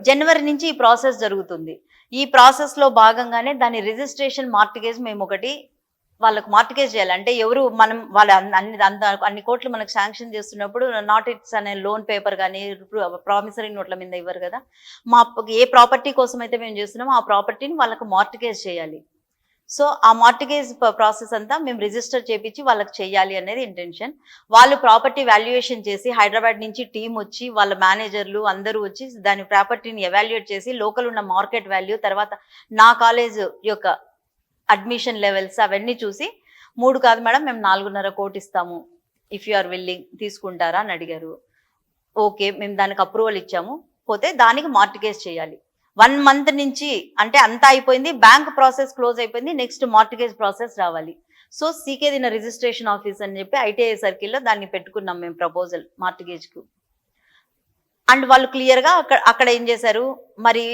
జనవరి నుంచి ఈ ప్రాసెస్ జరుగుతుంది. ఈ ప్రాసెస్లో భాగంగానే దాని రిజిస్ట్రేషన్ మార్టిగేజ్ మేము ఒకటి వాళ్ళకు మార్టిగేజ్ చేయాలి. అంటే ఎవరు మనం వాళ్ళ అన్ని కోట్లు మనకు శాంక్షన్ చేస్తున్నప్పుడు నాట్ ఇట్స్ అనే లోన్ పేపర్ కానీ ప్రామిసరీ నోట్ల మీద ఇవ్వరు కదా. ఏ ప్రాపర్టీ కోసం అయితే మేము చేస్తున్నామో ఆ ప్రాపర్టీని వాళ్ళకు మార్టిగేజ్ చేయాలి. సో ఆ మార్టిగేజ్ ప్రాసెస్ అంతా మేము రిజిస్టర్ చేపించి వాళ్ళకి చేయాలి అనేది ఇంటెన్షన్. వాళ్ళు ప్రాపర్టీ వాల్యుయేషన్ చేసి హైదరాబాద్ నుంచి టీం వచ్చి వాళ్ళ మేనేజర్లు అందరూ వచ్చి దాని ప్రాపర్టీని ఎవాల్యుయేట్ చేసి లోకల్ ఉన్న మార్కెట్ వాల్యూ, తర్వాత నా కాలేజ్ యొక్క అడ్మిషన్ లెవెల్స్ అవన్నీ చూసి 3 కాదు మేడం మేము 4.5 కోట్లు ఇస్తాము, ఇఫ్ యు ఆర్ విల్లింగ్ తీసుకుంటారా అని అడిగారు. ఓకే మేము దానికి అప్రూవల్ ఇచ్చాము. పోతే దానికి మార్టిగేజ్ చేయాలి. 1 మంత్ నుంచి అంటే అంతా అయిపోయింది, బ్యాంక్ ప్రాసెస్ క్లోజ్ అయిపోయింది, నెక్స్ట్ మార్టిగేజ్ ప్రాసెస్ రావాలి. సో సీకే దిన రిజిస్ట్రేషన్ ఆఫీస్ అని చెప్పి ఐటీఐ సర్కిల్లో దాన్ని పెట్టుకున్నాం మేము ప్రపోజల్ మార్టిగేజ్కు. అండ్ వాళ్ళు క్లియర్గా అక్కడ ఏం చేశారు, మరి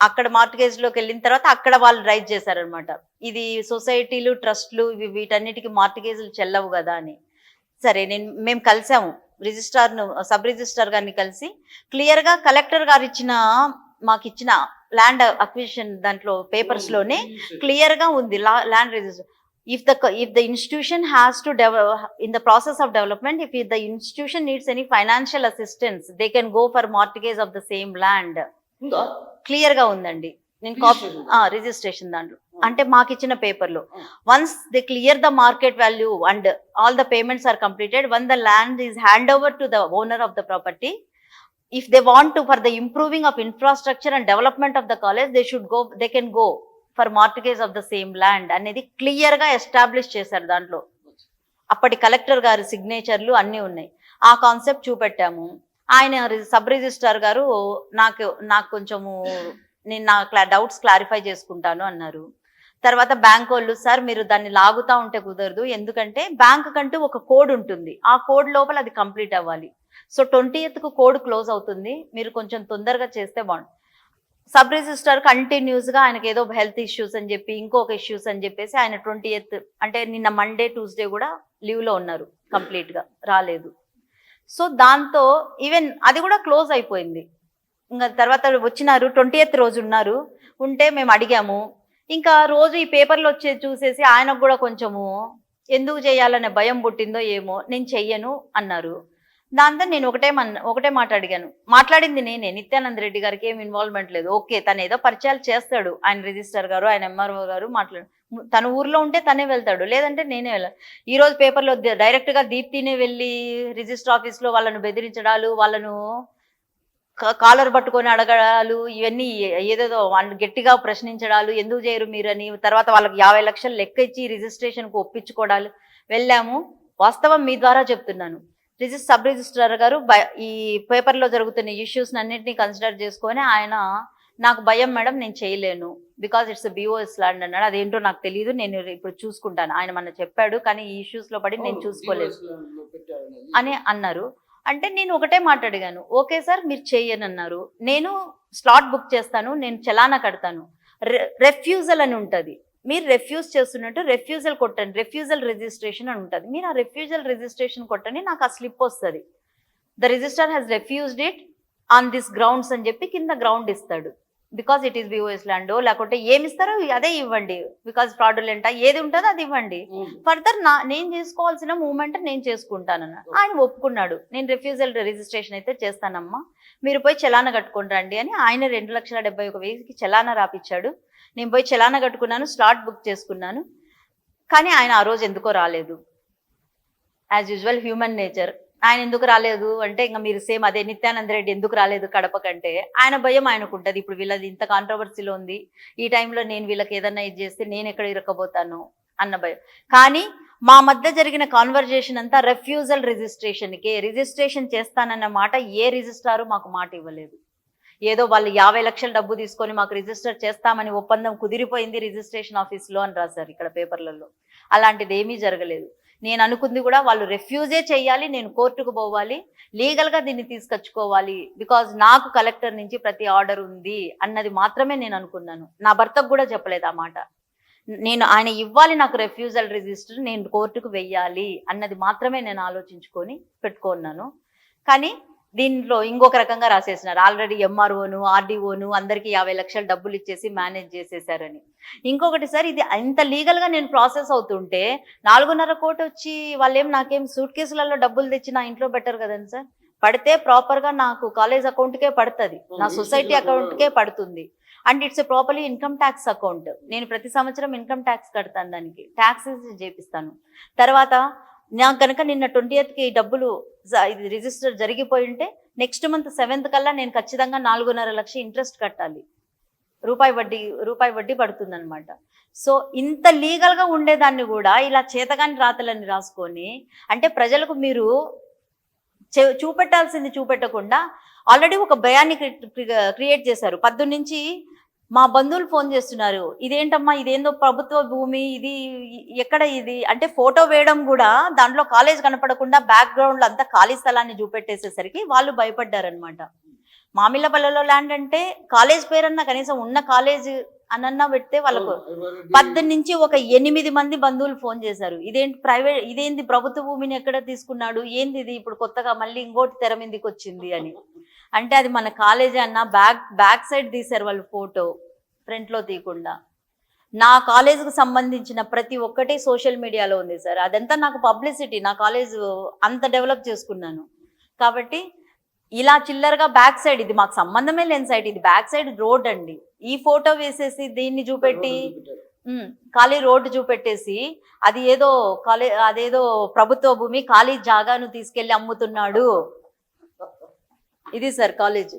అక్కడ మార్టిగేజ్లోకి వెళ్ళిన తర్వాత అక్కడ వాళ్ళు రైజ్ చేశారనమాట, ఇది సొసైటీలు ట్రస్ట్లు వీటన్నిటికీ మార్టిగేజ్లు చెల్లవు కదా అని. సరే మేము కలిసాము రిజిస్ట్రార్ను, సబ్ రిజిస్ట్రార్ గారిని కలిసి క్లియర్గా కలెక్టర్ గారు మాకు ఇచ్చిన ల్యాండ్ అక్విజిషన్ దాంట్లో పేపర్స్లోనే క్లియర్గా ఉంది land register. If the institution has to in the process of development, if the institution needs any financial assistance, they can go for mortgage of the same land. Clear గా ఉందండి. నేను registration దాంట్లో అంటే మాకు ఇచ్చిన పేపర్లో once they clear the market value and all the payments are completed, once the land is hand over to the owner of the property. If they want to for the improving of infrastructure and development of the college, they can go for mortgage of the same land అనేది clear గా establish చేశారు. దాంట్లో అప్పటి collector గారి సిగ్నేచర్లు అన్నీ ఉన్నాయి. ఆ concept చూపెట్టాము. ఆయన సబ్ రిజిస్ట్రార్ గారు నాకు కొంచెము నేను నా డౌట్స్ క్లారిఫై చేసుకుంటాను అన్నారు. తర్వాత బ్యాంక్ వాళ్ళు, సార్ మీరు దాన్ని లాగుతా ఉంటే కుదరదు, ఎందుకంటే బ్యాంక్ కంటూ ఒక కోడ్ ఉంటుంది, ఆ కోడ్ లోపల అది కంప్లీట్ అవ్వాలి. సో 20th కోడ్ క్లోజ్ అవుతుంది, మీరు కొంచెం తొందరగా చేస్తే బాగుంటుంది. సబ్ రిజిస్టర్ కంటిన్యూస్ గా ఆయనకి ఏదో హెల్త్ ఇష్యూస్ అని చెప్పి, ఇంకొక ఇష్యూస్ అని చెప్పేసి ఆయన 20th అంటే నిన్న మండే ట్యూస్డే కూడా లీవ్ లో ఉన్నారు, కంప్లీట్ గా రాలేదు. సో దాంతో ఈవెన్ అది కూడా క్లోజ్ అయిపోయింది. ఇంకా తర్వాత వచ్చినారు 20th రోజు ఉన్నారు, ఉంటే మేము అడిగాము. ఇంకా రోజు ఈ పేపర్లు వచ్చేది చూసేసి ఆయనకు కూడా కొంచెము ఎందుకు చేయాలనే భయం పుట్టిందో ఏమో, నేను చెయ్యను అన్నారు. దాంతో నేను ఒకటే మాట అడిగాను. మాట్లాడింది నేనే, నిత్యానంద రెడ్డి గారికి ఏం ఇన్వాల్వ్మెంట్ లేదు. ఓకే, తను ఏదో పరిచయాలు చేస్తాడు, ఆయన రిజిస్టర్ గారు, ఆయన ఎంఆర్ఓ గారు తన ఊర్లో ఉంటే తనే వెళ్తాడు, లేదంటే నేనే వెళ్ళాను. ఈ రోజు పేపర్లో డైరెక్ట్ గా దీప్తినే వెళ్ళి రిజిస్టర్ ఆఫీస్ లో వాళ్ళను బెదిరించడాలు, వాళ్ళను కాలర్ పట్టుకొని అడగడాలు, ఇవన్నీ ఏదేదో వాళ్ళు గట్టిగా ప్రశ్నించడాలు, ఎందుకు చేయరు మీరని, తర్వాత వాళ్ళకి 50 లక్షలు లెక్క ఇచ్చి రిజిస్ట్రేషన్ కు ఒప్పించుకోవడాలు వెళ్ళాము. వాస్తవం మీ ద్వారా చెప్తున్నాను. సబ్ రిజిస్ట్రార్ గారు ఈ పేపర్లో జరుగుతున్న ఇష్యూస్ అన్నింటినీ కన్సిడర్ చేసుకొని ఆయన, నాకు భయం మేడం, నేను చేయలేను, బికాజ్ ఇట్స్ బిఓఎస్ ల్యాండ్ అన్నాడు. అదేంటో నాకు తెలియదు, నేను ఇప్పుడు చూసుకుంటాను, ఆయన మన చెప్పాడు కానీ ఈ ఇష్యూస్ లో పడి నేను చూసుకోలేదు అని అన్నారు. అంటే నేను ఒకటే మాట అడిగాను, ఓకే సార్ మీరు చెయ్యని అన్నారు, నేను స్లాట్ బుక్ చేస్తాను, నేను చలానా కడతాను, రెఫ్యూజల్ అని ఉంటుంది, మీరు రెఫ్యూజ్ చేస్తున్నట్టు రెఫ్యూజల్ కొట్టండి, రెఫ్యూజల్ రిజిస్ట్రేషన్ అని ఉంటుంది, మీరు ఆ రెఫ్యూజల్ రిజిస్ట్రేషన్ కొట్టండి, నాకు ఆ స్లిప్ వస్తుంది, the register has refused it on this grounds అని చెప్పి కింద గ్రౌండ్ ఇస్తాడు, బికాజ్ ఇట్ ఈస్ బిఓఎస్ ల్యాండో లేకుంటే ఏమి ఇస్తారో అదే ఇవ్వండి, బికాజ్ ఫ్రాడులెంటా ఏది ఉంటుందో అది ఇవ్వండి, ఫర్దర్ నేను చేసుకోవాల్సిన మూవ్మెంట్ నేను చేసుకుంటానన్న. ఆయన ఒప్పుకున్నాడు, నేను రెఫ్యూజల్ రిజిస్ట్రేషన్ అయితే చేస్తానమ్మా, మీరు పోయి చలానా కట్టుకొని రండి అని ఆయన 2,71,000కి చలానా రాపిచ్చాడు. నేను పోయి చలానా కట్టుకున్నాను, స్లాట్ బుక్ చేసుకున్నాను. కానీ ఆయన ఆ రోజు ఎందుకో రాలేదు. యాజ్ యూజువల్ హ్యూమన్ నేచర్, ఆయన ఎందుకు రాలేదు అంటే ఇంకా మీరు సేమ్ అదే, నిత్యానంద రెడ్డి ఎందుకు రాలేదు కడప కంటే ఆయన భయం ఆయనకు ఉంటుంది. ఇప్పుడు వీళ్ళది ఇంత కాంట్రవర్సీలో ఉంది, ఈ టైంలో నేను వీళ్ళకి ఏదన్నా ఇది చేస్తే నేను ఎక్కడ ఇరక్కబోతాను అన్న భయం. కానీ మా మధ్య జరిగిన కాన్వర్జేషన్ అంతా రెఫ్యూజల్ రిజిస్ట్రేషన్కి, రిజిస్ట్రేషన్ చేస్తానన్న మాట ఏ రిజిస్ట్రారు మాకు మాట ఇవ్వలేదు. ఏదో వాళ్ళు 50 లక్షలు డబ్బు తీసుకొని మాకు రిజిస్టర్ చేస్తామని ఒప్పందం కుదిరిపోయింది రిజిస్ట్రేషన్ ఆఫీస్లో అని రాశారు ఇక్కడ పేపర్లలో. అలాంటిది ఏమీ జరగలేదు. నేను అనుకుంది కూడా వాళ్ళు రెఫ్యూజే చేయాలి, నేను కోర్టుకు పోవాలి, లీగల్గా దీన్ని తీసుకొచ్చుకోవాలి, బికాజ్ నాకు కలెక్టర్ నుంచి ప్రతి ఆర్డర్ ఉంది అన్నది మాత్రమే నేను అనుకున్నాను. నా భర్తకు కూడా చెప్పలేదు ఆ మాట. నేను ఆయన ఇవ్వాలి నాకు రెఫ్యూజల్ రిజిస్టర్, నేను కోర్టుకు వెయ్యాలి అన్నది మాత్రమే నేను ఆలోచించుకొని పెట్టుకున్నాను. కానీ దీంట్లో ఇంకొక రకంగా రాసేసినారు, ఆల్రెడీ ఎంఆర్ఓను ఆర్డీఓను అందరికీ 50 లక్షలు డబ్బులు ఇచ్చేసి మేనేజ్ చేసేసారని. ఇంకొకటి సార్, ఇది ఇంత లీగల్గా నేను ప్రాసెస్ అవుతుంటే 4.5 కోటి వచ్చి వాళ్ళేం నాకేం సూట్ కేసులలో డబ్బులు తెచ్చి నా ఇంట్లో బెటర్ కదండి సార్. పడితే ప్రాపర్గా నాకు కాలేజ్ అకౌంట్కే పడుతుంది, నా సొసైటీ అకౌంట్కే పడుతుంది. And it's properly income tax account, నేను ప్రతి సంవత్సరం ఇన్కమ్ ట్యాక్స్ కడతాను, దానికి ట్యాక్సెస్ చేపిస్తాను. తర్వాత నాకు కనుక నిన్న 20th డబ్బులు ఇది రిజిస్టర్ జరిగిపోయి ఉంటే నెక్స్ట్ మంత్ 7th కల్లా నేను ఖచ్చితంగా 4.5 లక్షలు ఇంట్రెస్ట్ కట్టాలి, రూపాయి వడ్డీ పడుతుంది అనమాట. సో ఇంత లీగల్గా ఉండేదాన్ని కూడా ఇలా చేతగాని రాతలని రాసుకొని, అంటే ప్రజలకు మీరు చూపెట్టాల్సింది చూపెట్టకుండా ఆల్రెడీ ఒక భయాన్ని క్రియేట్ చేశారు. 10 నుంచి మా బంధువులు ఫోన్ చేస్తున్నారు, ఇదేంటమ్మా ఇదేందో ప్రభుత్వ భూమి, ఇది ఎక్కడ ఇది అంటే ఫోటో వేయడం కూడా దాంట్లో కాలేజ్ కనపడకుండా బ్యాక్గ్రౌండ్లో అంతా ఖాళీ స్థలాన్ని చూపెట్టేసేసరికి వాళ్ళు భయపడ్డారనమాట. మామిళ్ళపల్లెలో ల్యాండ్ అంటే కాలేజ్ పేరన్నా కనీసం ఉన్న కాలేజ్ అనన్నా పెడితే వాళ్ళకు 10 నుంచి ఒక 8 మంది బంధువులు ఫోన్ చేశారు, ఇదేంటి ప్రైవేట్, ఇదేంది ప్రభుత్వ భూమిని ఎక్కడ తీసుకున్నాడు, ఏంది ఇది ఇప్పుడు కొత్తగా మళ్ళీ ఇంకోటి తెర మీదకి వచ్చింది అని. అంటే అది మన కాలేజీ అన్న బ్యాక్ సైడ్ తీశారు వాళ్ళు ఫోటో, ఫ్రంట్లో తీయకుండా. నా కాలేజీకి సంబంధించిన ప్రతి ఒక్కటి సోషల్ మీడియాలో ఉంది సార్, అదంతా నాకు పబ్లిసిటీ, నా కాలేజ్ అంత డెవలప్ చేసుకున్నాను. కాబట్టి ఇలా చిల్లరగా బ్యాక్ సైడ్, ఇది మాకు సంబంధమే లేని సైడ్, ఇది బ్యాక్ సైడ్ రోడ్ అండి, ఈ ఫోటో వేసేసి దీన్ని చూపెట్టి ఖాళీ రోడ్డు చూపెట్టేసి అదేదో ప్రభుత్వ భూమి ఖాళీ జాగాను తీసుకెళ్లి అమ్ముతున్నాడు. ఇది సార్ కాలేజ్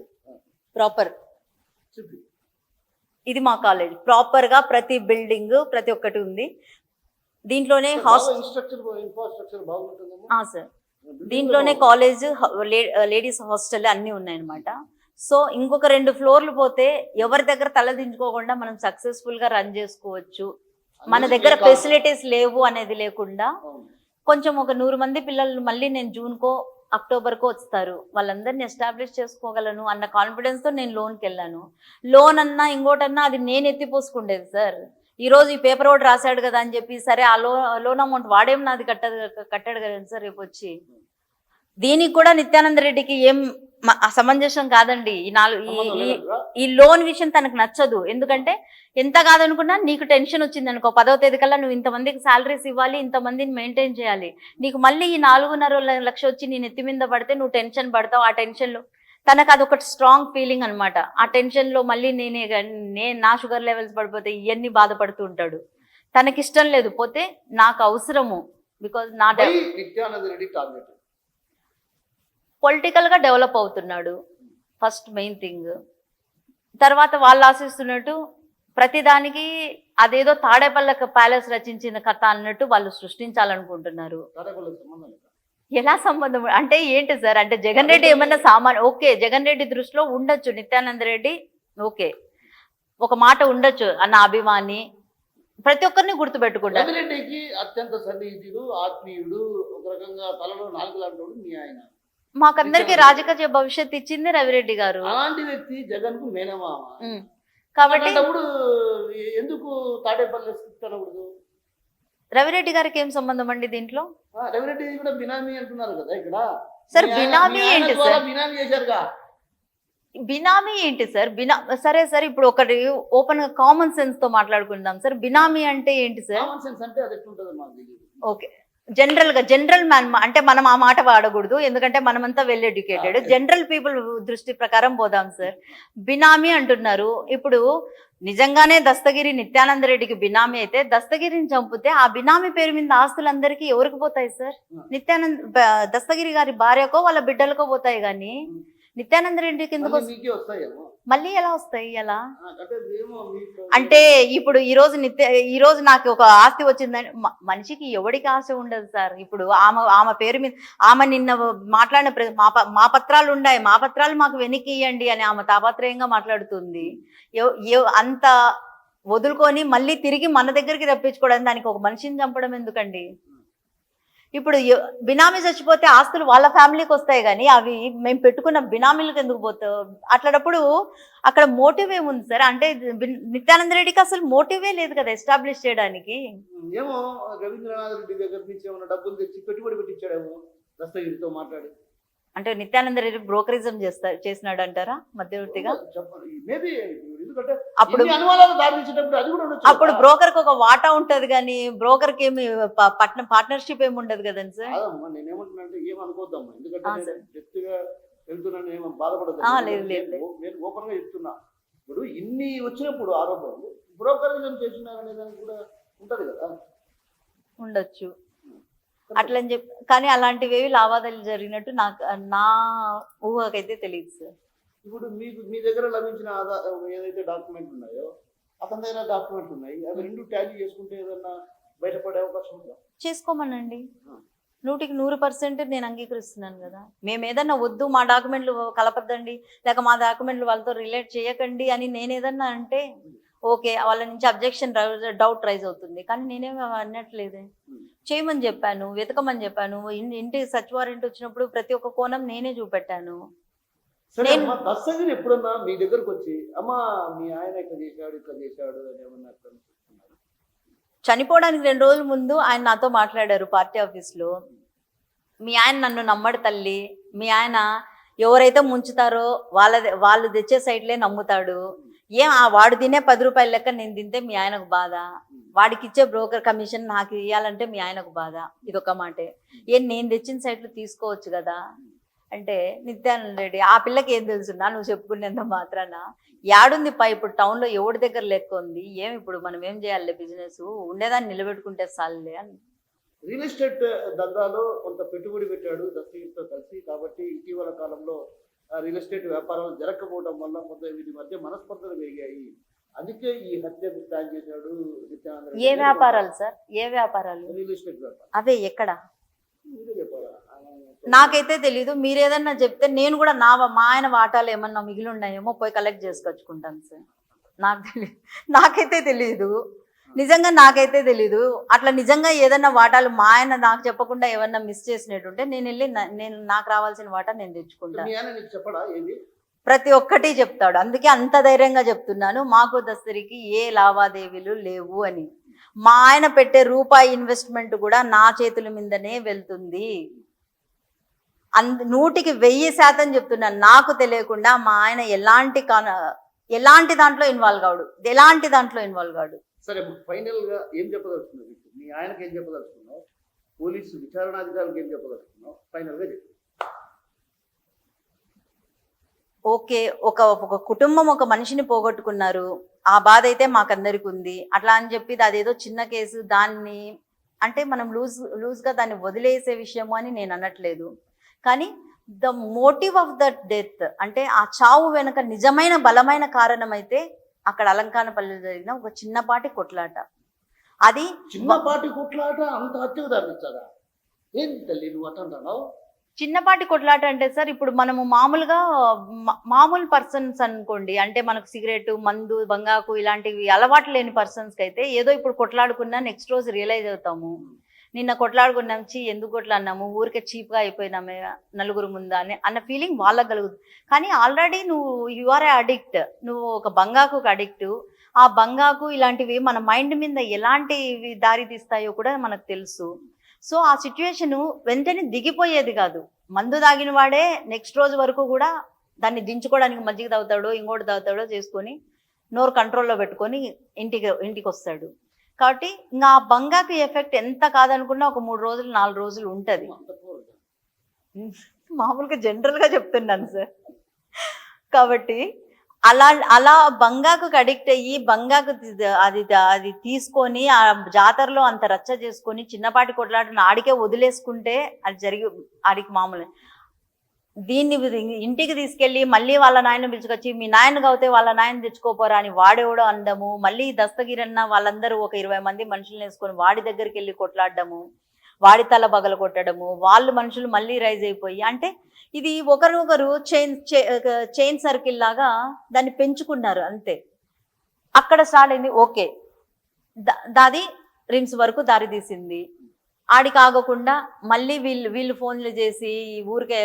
ప్రాపర్, ఇది మా కాలేజ్ ప్రాపర్ గా ప్రతి బిల్డింగ్ ప్రతి ఒక్కటి ఉంది. దీంట్లోనే సార్ దీంట్లోనే కాలేజ్, లేడీస్ హాస్టల్ అన్నీ ఉన్నాయన్నమాట. సో ఇంకొక 2 ఫ్లోర్లు పోతే ఎవరి దగ్గర తలదించుకోకుండా మనం సక్సెస్ఫుల్ గా రన్ చేసుకోవచ్చు మన దగ్గర ఫెసిలిటీస్ లేవు అనేది లేకుండా అవును. కొంచెం ఒక 100 మంది పిల్లలు మళ్ళీ నేను జూన్కో అక్టోబర్కో వస్తారు, వాళ్ళందరినీ ఎస్టాబ్లిష్ చేసుకోగలను అన్న కాన్ఫిడెన్స్తో నేను లోన్కి వెళ్ళాను. లోన్ అన్నా ఇంకోటన్నా అది నేను ఎత్తిపోసుకుండేది సార్. ఈ రోజు ఈ పేపర్ ఒకటి రాశాడు కదా అని చెప్పి సరే ఆ లోన్ అమౌంట్ వాడేం నాది కట్టాడు కదా సార్ రేపు వచ్చి. దీనికి కూడా నిత్యానంద రెడ్డికి ఏం అసమంజసం కాదండి. సంబంధం లేదంటారా? ఈ లోన్ విషయం తనకు నచ్చదు. ఎందుకంటే ఎంత కాదనుకున్నా నీకు టెన్షన్ వచ్చింది అనుకో, 10వ తేదీ కల్లా నువ్వు ఇంతమందికి శాలరీస్ ఇవ్వాలి, ఇంతమందిని మెయింటైన్ చేయాలి, నీకు మళ్ళీ ఈ 4.5 లక్షలు వచ్చి నేను ఎత్తి మీద పడితే నువ్వు టెన్షన్ పడతావు. ఆ టెన్షన్లో తనకు అదొకటి స్ట్రాంగ్ ఫీలింగ్ అనమాట. ఆ టెన్షన్లో మళ్ళీ నా షుగర్ లెవెల్స్ పడిపోతే ఇవన్నీ బాధపడుతూ ఉంటాడు. తనకిష్టం లేదు, పోతే నాకు అవసరము. బికాజ్ నా నిత్యానంద రెడ్డి టార్గెట్ పొలిటికల్గా డెవలప్ అవుతున్నాడు ఫస్ట్ మెయిన్ థింగ్. తర్వాత వాళ్ళు ఆశిస్తున్నట్టు ప్రతిదానికి అదేదో తాడేపల్లకి ప్యాలెస్ రచించిన కథ అన్నట్టు వాళ్ళు సృష్టించాలనుకుంటున్నారు. సంబంధం లేదు. ఎలా సంబంధం అంటే ఏంటి సార్? అంటే జగన్ రెడ్డి ఏమన్నా ఓకే, జగన్ రెడ్డి దృష్టిలో ఉండొచ్చు నిత్యానంద రెడ్డి, ఓకే ఒక మాట ఉండొచ్చు అన్న అభిమాని, ప్రతి ఒక్కరిని గుర్తుపెట్టుకుంటారు. రవిరెడ్డికి అత్యంత సన్నిహితుడు, ఆత్మీయుడు, ఒక రకంగా తలలో 4 లాంటి మీ ఆయన. మాకందరికి రాజకీయ భవిష్యత్తు ఇచ్చింది రవిరెడ్డి గారు. అలాంటి వ్యక్తి జగన్ కు మేనమామ. కాబట్టి ఎందుకు తాడేపల్లి స్క్రిప్ట్ అనకూడదు? రవిరెడ్డి గారికి ఏం సంబంధం అండి దీంట్లో? రవిరెడ్డి కూడా బినామీ అంటున్నారు కదా ఇక్కడ. సార్ బినామీ ఏంటి సార్? బినామీ చేశారుగా. బినామీ ఏంటి సార్? సరే సార్, ఇప్పుడు ఒకటి ఓపెన్ కామన్ సెన్స్ తో మాట్లాడుకుందాం సార్. బినామీ అంటే ఏంటి సార్? కామన్ సెన్స్ అంటే అది ఎట్లుంటది మాకు తెలియదు. ఓకే, జనరల్ మ్యాన్ అంటే మనం ఆ మాట వాడకూడదు, ఎందుకంటే మనమంతా వెల్ ఎడ్యుకేటెడ్. జనరల్ పీపుల్ దృష్టి ప్రకారం పోదాం సార్. బినామీ అంటున్నారు. ఇప్పుడు నిజంగానే దస్తగిరి నిత్యానంద రెడ్డికి బినామీ అయితే దస్తగిరిని చంపితే ఆ బినామీ పేరు మీద ఆస్తులందరికీ ఎవరికి పోతాయి సార్? దస్తగిరి గారి భార్యకో వాళ్ళ బిడ్డలకో పోతాయి, కానీ నిత్యానంద రెడ్డికి ఎందుకు మళ్ళీ ఎలా వస్తాయి? ఎలా అంటే ఇప్పుడు ఈ రోజు నాకు ఒక ఆస్తి వచ్చిందని మనిషికి ఎవడికి ఆశ ఉండదు సార్. ఇప్పుడు ఆమె పేరు మీద ఆమె నిన్న మాట్లాడిన మా పత్రాలు ఉన్నాయి, మా పత్రాలు మాకు వెనక్కి ఇయ్యండి అని ఆమె తాపత్రయంగా మాట్లాడుతుంది. అంత వదులుకొని మళ్ళీ తిరిగి మన దగ్గరికి రప్పించుకోవడానికి దానికి ఒక మనిషిని చంపడం ఎందుకండి? ఇప్పుడు బినామీ చచ్చిపోతే ఆస్తులు వాళ్ళ ఫ్యామిలీకి వస్తాయి, కానీ అవి మేము పెట్టుకున్న బినామీలకు ఎందుకు పోతావు? అట్లాంటప్పుడు అక్కడ మోటివ్ ఏముంది సార్? అంటే నిత్యానంద రెడ్డికి అసలు మోటివే లేదు కదా ఎస్టాబ్లిష్ చేయడానికి. ఏమో రవీంద్రనాథ్ రెడ్డి దగ్గర నుంచి ఏమైనా డబ్బులు తెచ్చి పెట్టుబడి పెట్టించాడేమో దస్తగిరితో మాట్లాడి. అంటే నిత్యానంద రెడ్డి బ్రోకరిజం చేసినాడు అంటారా మధ్యవర్తిగా? అప్పుడు బ్రోకర్ కి ఒక వాటా ఉంటది, కానీ బ్రోకర్ కి ఏమి పార్ట్నర్షిప్ ఏమి ఉండదు కదండి సార్. నేనేమంటున్నానంటే ఏమనుకోద్దమ్మా, ఎందుకంటే వ్యక్తిగా వెళ్తున్నాను, ఏమో బాధపడదు. నేను ఓపెన్ గా చెప్తున్నా. ఇప్పుడు ఇన్ని వచ్చినప్పుడు ఆరోపణలు బ్రోకరిజం చేసినారనే దానికి కూడా ఉంటది కదా. ఉండొచ్చు అట్లని చెప్పి, కానీ అలాంటివి లావాదేవీలు జరిగినట్టు నా ఊహకైతే తెలియదు సార్. ఇప్పుడు మీ దగ్గర లభించిన ఏదైతే డాక్యుమెంట్ ఉన్నాయో అతని దగ్గర డాక్యుమెంట్ ఉన్నాయి, అవి రెండు టాలీ చేసుకుంటే ఏదన్నా బయటపడే అవకాశం ఉందా? చేసుకోమనండి, 100% నేను అంగీకరిస్తున్నాను కదా. మేము ఏదన్నా వద్దు మా డాక్యుమెంట్లు కలపద్దండి, లేక మా డాక్యుమెంట్లు వాళ్ళతో రిలేట్ చేయకండి అని నేను ఏదన్నా అంటే ఓకే, వాళ్ళ నుంచి అబ్జెక్షన్ డౌట్ రైజ్ అవుతుంది, కానీ నేనేమి అన్నట్లేదే. చేయమని చెప్పాను, వెతకమని చెప్పాను, ఇంటి సర్చ్ వారెంట్ వచ్చినప్పుడు ప్రతి ఒక్క కోణం నేనే చూపెట్టాను. దస్తగిరి ఎప్పుడన్నా మీ దగ్గరకు వచ్చి అమ్మా మీ ఆయన ఇక్కడ చేశాడు అని ఏమన్నా? చనిపోవడానికి 2 రోజుల ముందు ఆయన నాతో మాట్లాడారు పార్టీ ఆఫీస్లో. మీ ఆయన నన్ను నమ్మడు తల్లి, మీ ఆయన ఎవరైతే ముంచుతారో వాళ్ళు తెచ్చే సైట్లే నమ్ముతాడు, వాడు తినే 10 రూపాయల లెక్క నేను తింటే మీ ఆయనకు బాధ, వాడికి ఇచ్చే బ్రోకర్ కమిషన్ నాకు ఇవ్వాలంటే మీ ఆయనకు బాధ. ఇదొక మాటే. నేను తెచ్చిన సైట్లు తీసుకోవచ్చు కదా అంటే, నిత్యానంద రెడ్డి ఆ పిల్లకి ఏం తెలుసున్నా నువ్వు చెప్పుకునేంత మాత్రాన యాడుంది ఇప్పుడు టౌన్లో ఎవరి దగ్గర లెక్క ఉంది, ఇప్పుడు మనం ఏం చేయాలి? బిజినెస్ ఉండేదాన్ని నిలబెట్టుకుంటే చాలులే అని. రియల్ ఎస్టేట్ దందాలో కొంత పెట్టుబడి పెట్టాడు దస్తగిరితో కలిసి, కాబట్టి ఇటీవల కాలంలో రియల్ ఎస్టేట్ వ్యాపారాలు జరగకపోవడం వల్ల కొంత వీటి మధ్య మనస్పర్ధలు పెరిగాయి. అందుకే ఈ హత్యకు ప్లాన్ చేశాడు నిత్యానంద. ఏ వ్యాపారాలు సార్? ఏ వ్యాపారాలు? రియల్ ఎస్టేట్ వ్యాపారం. అదే ఎక్కడ? నాకైతే తెలీదు. మీరు ఏదన్నా చెప్తే నేను కూడా మా ఆయన వాటాలు ఏమన్నా మిగిలి ఉన్నాయేమో పోయి కలెక్ట్ చేసుకొచ్చుకుంటాను సార్. నాకైతే తెలీదు. నిజంగా నాకైతే తెలీదు. అట్లా నిజంగా ఏదన్నా వాటాలు మా ఆయన నాకు చెప్పకుండా ఏమన్నా మిస్ చేసినట్టుంటే నేను వెళ్ళి నేను నాకు రావాల్సిన వాటా నేను తెచ్చుకుంటా. మీ ఆయన నీకు చెప్పడా ఏది? ప్రతి ఒక్కటి చెప్తాడు. అందుకే అంత ధైర్యంగా చెప్తున్నాను మాకు దస్తరికి ఏ లావాదేవీలు లేవు అని. మా ఆయన పెట్టే రూపాయి ఇన్వెస్ట్మెంట్ కూడా నా చేతుల మీదనే వెళ్తుంది. 100% చెప్తున్నాను. నాకు తెలియకుండా మా ఆయన ఎలాంటి దాంట్లో ఇన్వాల్వ్ కాడు. సరే, ఫైనల్ గా ఏం చెప్పదలుచుకున్నావు? మీ ఆయనకి ఏం చెప్పదలుచుకున్నావు? పోలీసు విచారణాధికారులకు ఏం చెప్పదలుచుకున్నావు? ఫైనల్ గా చెప్పు. ఓకే, ఒక కుటుంబం ఒక మనిషిని పోగొట్టుకున్నారు. ఆ బాధ అయితే మాకందరికి ఉంది. అట్లా అని చెప్పి అదేదో చిన్న కేసు, దాన్ని అంటే మనం లూజ్గా దాన్ని వదిలేసే విషయము అని నేను అనట్లేదు. కానీ the motive of the death అంటే ఆ చావు వెనక నిజమైన బలమైన కారణం అయితే అక్కడ అలంకానపల్లిలో జరిగిన ఒక చిన్నపాటి కొట్లాట. అది చిన్నపాటి కొట్లాట అంత హత్యకు దారిస్తారా? ఏంటి తల్లి నువ్వు అంటున్నావు? చిన్నపాటి కొట్లాట అంటే సార్, ఇప్పుడు మనము మామూలుగా మామూలు పర్సన్స్ అనుకోండి, అంటే మనకు సిగరెట్, మందు, బంగాకు ఇలాంటివి అలవాటు లేని పర్సన్స్కి అయితే ఏదో ఇప్పుడు కొట్లాడుకున్నా నెక్స్ట్ రోజు రియలైజ్ అవుతాము. నిన్న కొట్లాడుకున్నాం, ఎందుకు కొట్లాడినాము, ఊరికే చీప్గా అయిపోయినామే నలుగురు ముందా అన్న ఫీలింగ్ వాళ్ళకి కలుగుతుంది. కానీ already you are a addict, నువ్వు ఒక బంగాకు అడిక్ట్. ఆ బంగాకు ఇలాంటివి మన మైండ్ మీద ఎలాంటివి దారి తీస్తాయో కూడా మనకు తెలుసు. సో ఆ సిచ్యువేషన్ వెంటనే దిగిపోయేది కాదు. మందు తాగిన వాడే నెక్స్ట్ రోజు వరకు కూడా దాన్ని దించుకోవడానికి మజ్జిగ తాగుతాడో ఇంకోటి తాగుతాడో చేసుకొని నోరు కంట్రోల్లో పెట్టుకొని ఇంటికి వస్తాడు. కాబట్టి ఇంకా ఆ బంగాకు ఎఫెక్ట్ ఎంత కాదనుకున్నా ఒక 3 రోజులు 4 రోజులు ఉంటుంది. మామూలుగా జనరల్గా చెప్తున్నాను సార్. కాబట్టి అలా బంగాకు అడిక్ట్ అయ్యి బంగాకు అది తీసుకొని ఆ జాతరలో అంత రచ్చ చేసుకొని చిన్నపాటి కొట్లాటను ఆడికే వదిలేసుకుంటే అది ఆడికి మామూలు. దీన్ని ఇంటికి తీసుకెళ్ళి మళ్ళీ వాళ్ళ నాయన పిలుచుకొచ్చి మీ నాయన కావుతే వాళ్ళ నాయన తెచ్చుకోపోరా అని వాడేవడో అందము. మళ్ళీ దస్తగిరన్న వాళ్ళందరూ ఒక 20 మంది మనుషులను వేసుకొని వాడి దగ్గరికి వెళ్ళి కొట్లాడము, వాడి తల బగల కొట్టడము, వాళ్ళు మనుషులు మళ్ళీ రైజ్ అయిపోయి, అంటే ఇది ఒకరు చైన్ సర్కిల్ లాగా దాన్ని పెంచుకున్నారు అంతే. అక్కడ స్టార్ట్ అయింది. ఓకే, దాది రిమ్స్ వరకు దారి తీసింది. ఆడికి ఆగకుండా మళ్ళీ వీళ్ళు ఫోన్లు చేసి ఊరికే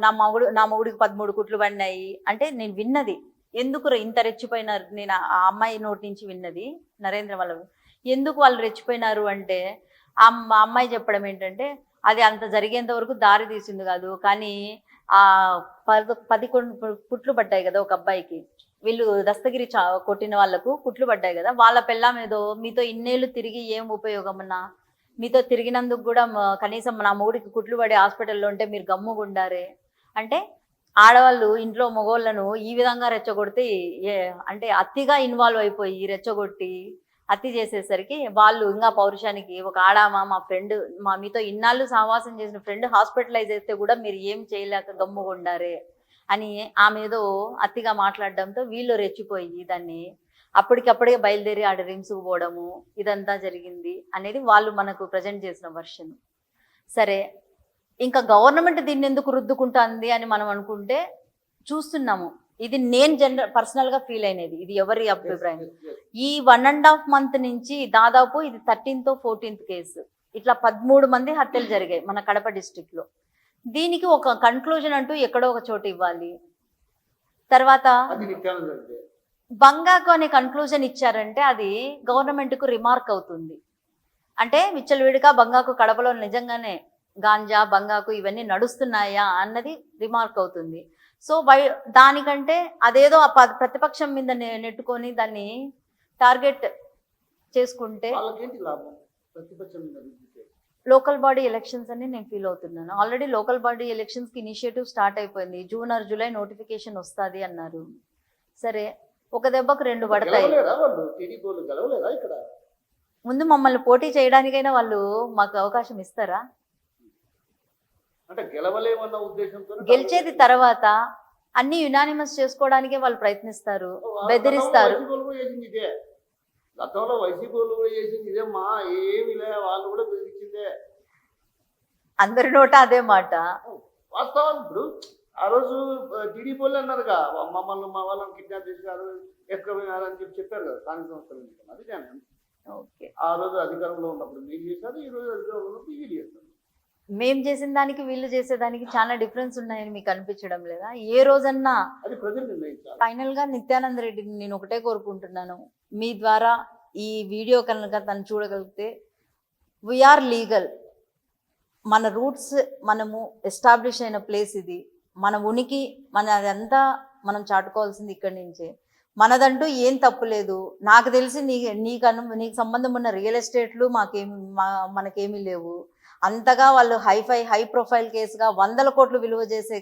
నా మొగుడికి 13 కుట్లు పడినాయి అంటే నేను విన్నది. ఎందుకు ఇంత రెచ్చిపోయినారు, నేను ఆ అమ్మాయి నోటి నుంచి విన్నది, నరేంద్ర వాళ్ళు ఎందుకు వాళ్ళు రెచ్చిపోయినారు అంటే ఆ అమ్మాయి చెప్పడం ఏంటంటే అది అంత జరిగేంత వరకు దారి తీసింది కాదు, కానీ ఆ 10 కుట్లు పడ్డాయి కదా ఒక అబ్బాయికి, వీళ్ళు దస్తగిరి కొట్టిన వాళ్ళకు కుట్లు పడ్డాయి కదా, వాళ్ళ పెళ్ళాం ఏదో మీతో ఇన్నేళ్ళు తిరిగి ఏం ఉపయోగమన్నా, మీతో తిరిగినందుకు కూడా కనీసం నా మొగుడికి కుట్లు పడి హాస్పిటల్లో ఉంటే మీరు గమ్ముగుండారే అంటే, ఆడవాళ్ళు ఇంట్లో మగవాళ్ళను ఈ విధంగా రెచ్చగొడితే అంటే అతిగా ఇన్వాల్వ్ అయిపోయి రెచ్చగొట్టి అతి చేసేసరికి వాళ్ళు ఇంకా పౌరుషానికి ఒక ఆడామా మా ఫ్రెండ్ మీతో ఇన్నాళ్ళు సహవాసం చేసిన ఫ్రెండ్ హాస్పిటలైజ్ అయితే కూడా మీరు ఏం చేయలేక గమ్ముగుండారే అని ఆమె ఏదో అతిగా మాట్లాడడంతో వీళ్ళు రెచ్చిపోయి దాన్ని అప్పటికప్పుడే బయలుదేరి ఆడ రిమ్స్కు పోవడము ఇదంతా జరిగింది అనేది వాళ్ళు మనకు ప్రజెంట్ చేసిన వర్షన్. సరే, ఇంకా గవర్నమెంట్ దీన్ని ఎందుకు రుద్దుకుంటుంది అని మనం అనుకుంటే చూస్తున్నాము. ఇది నేను పర్సనల్గా ఫీల్ అయినది, ఇది ఎవరి అభిప్రాయం. ఈ 1.5 month నుంచి దాదాపు ఇది 13th or 14th కేసు, ఇట్లా 13 మంది హత్యలు జరిగాయి మన కడప డిస్ట్రిక్ట్లో. దీనికి ఒక కన్క్లూజన్ అంటూ ఎక్కడో ఒక చోటు ఇవ్వాలి. తర్వాత బంగాకు అనే కన్క్లూజన్ ఇచ్చారంటే అది గవర్నమెంట్కు రిమార్క్ అవుతుంది. అంటే విచ్చలవిడిగా బంగాకు కడపలో నిజంగానే గాంజా బంగాకు ఇవన్నీ నడుస్తున్నాయా అన్నది రిమార్క్ అవుతుంది. సో దానికంటే అదేదో ఆ ప్రతిపక్షం మీద నెట్టుకొని దాన్ని టార్గెట్ చేసుకుంటే లోకల్ బాడీ ఎలక్షన్స్ అని నేను ఫీల్ అవుతున్నాను. ఆల్రెడీ లోకల్ బాడీ ఎలక్షన్స్కి ఇనిషియేటివ్ స్టార్ట్ అయిపోయింది. June or July నోటిఫికేషన్ వస్తుంది అన్నారు. సరే, ఒక దెబ్బకు 2 పడతాయి. ముందు మమ్మల్ని పోటీ చేయడానికైనా వాళ్ళు మాకు అవకాశం ఇస్తారా? గెలిచేది తర్వాత అన్ని యునానిమస్ చేసుకోవడానికే వాళ్ళు ప్రయత్నిస్తారు, బెదిరిస్తారు. అందరి నోట అదే మాట. వాస్తవం. ఇప్పుడు ఆ రోజు టీడీపీ వాళ్ళు అన్నారుగా మా వాళ్ళని కిడ్నాప్ చేశారు, ఎత్తుకుపోయినారు అని చెప్పారు కదా స్థానిక సంస్థల నుంచి. అది ఓకే. ఆ రోజు అధికారంలో ఉన్నప్పుడు మీరు చేశారు, ఈ రోజు అధికారంలో ఉన్నప్పుడు వీళ్ళు చేస్తారు. మేము చేసిన దానికి వీళ్ళు చేసేదానికి చాలా డిఫరెన్స్ ఉన్నాయని మీకు అనిపించడం లేదా? ఏ రోజన్నా అది ప్రజలు నిర్ణయించాలి. ఫైనల్ గా నిత్యానంద రెడ్డిని నేను ఒకటే కోరుకుంటున్నాను, మీ ద్వారా ఈ వీడియో కనుక తను చూడగలిగితే, వీఆర్ లీగల్, మన రూట్స్ మనము ఎస్టాబ్లిష్ అయిన ప్లేస్ ఇది, మన ఉనికి మన అదంతా మనం చాటుకోవాల్సింది ఇక్కడి నుంచే. మనదంటూ ఏం తప్పు లేదు. నాకు తెలిసి నీకు సంబంధం ఉన్న రియల్ ఎస్టేట్లు మనకేమీ లేవు. అంతగా వాళ్ళు హై ప్రొఫైల్ కేసుగా 100 కోట్లు విలువ చేసే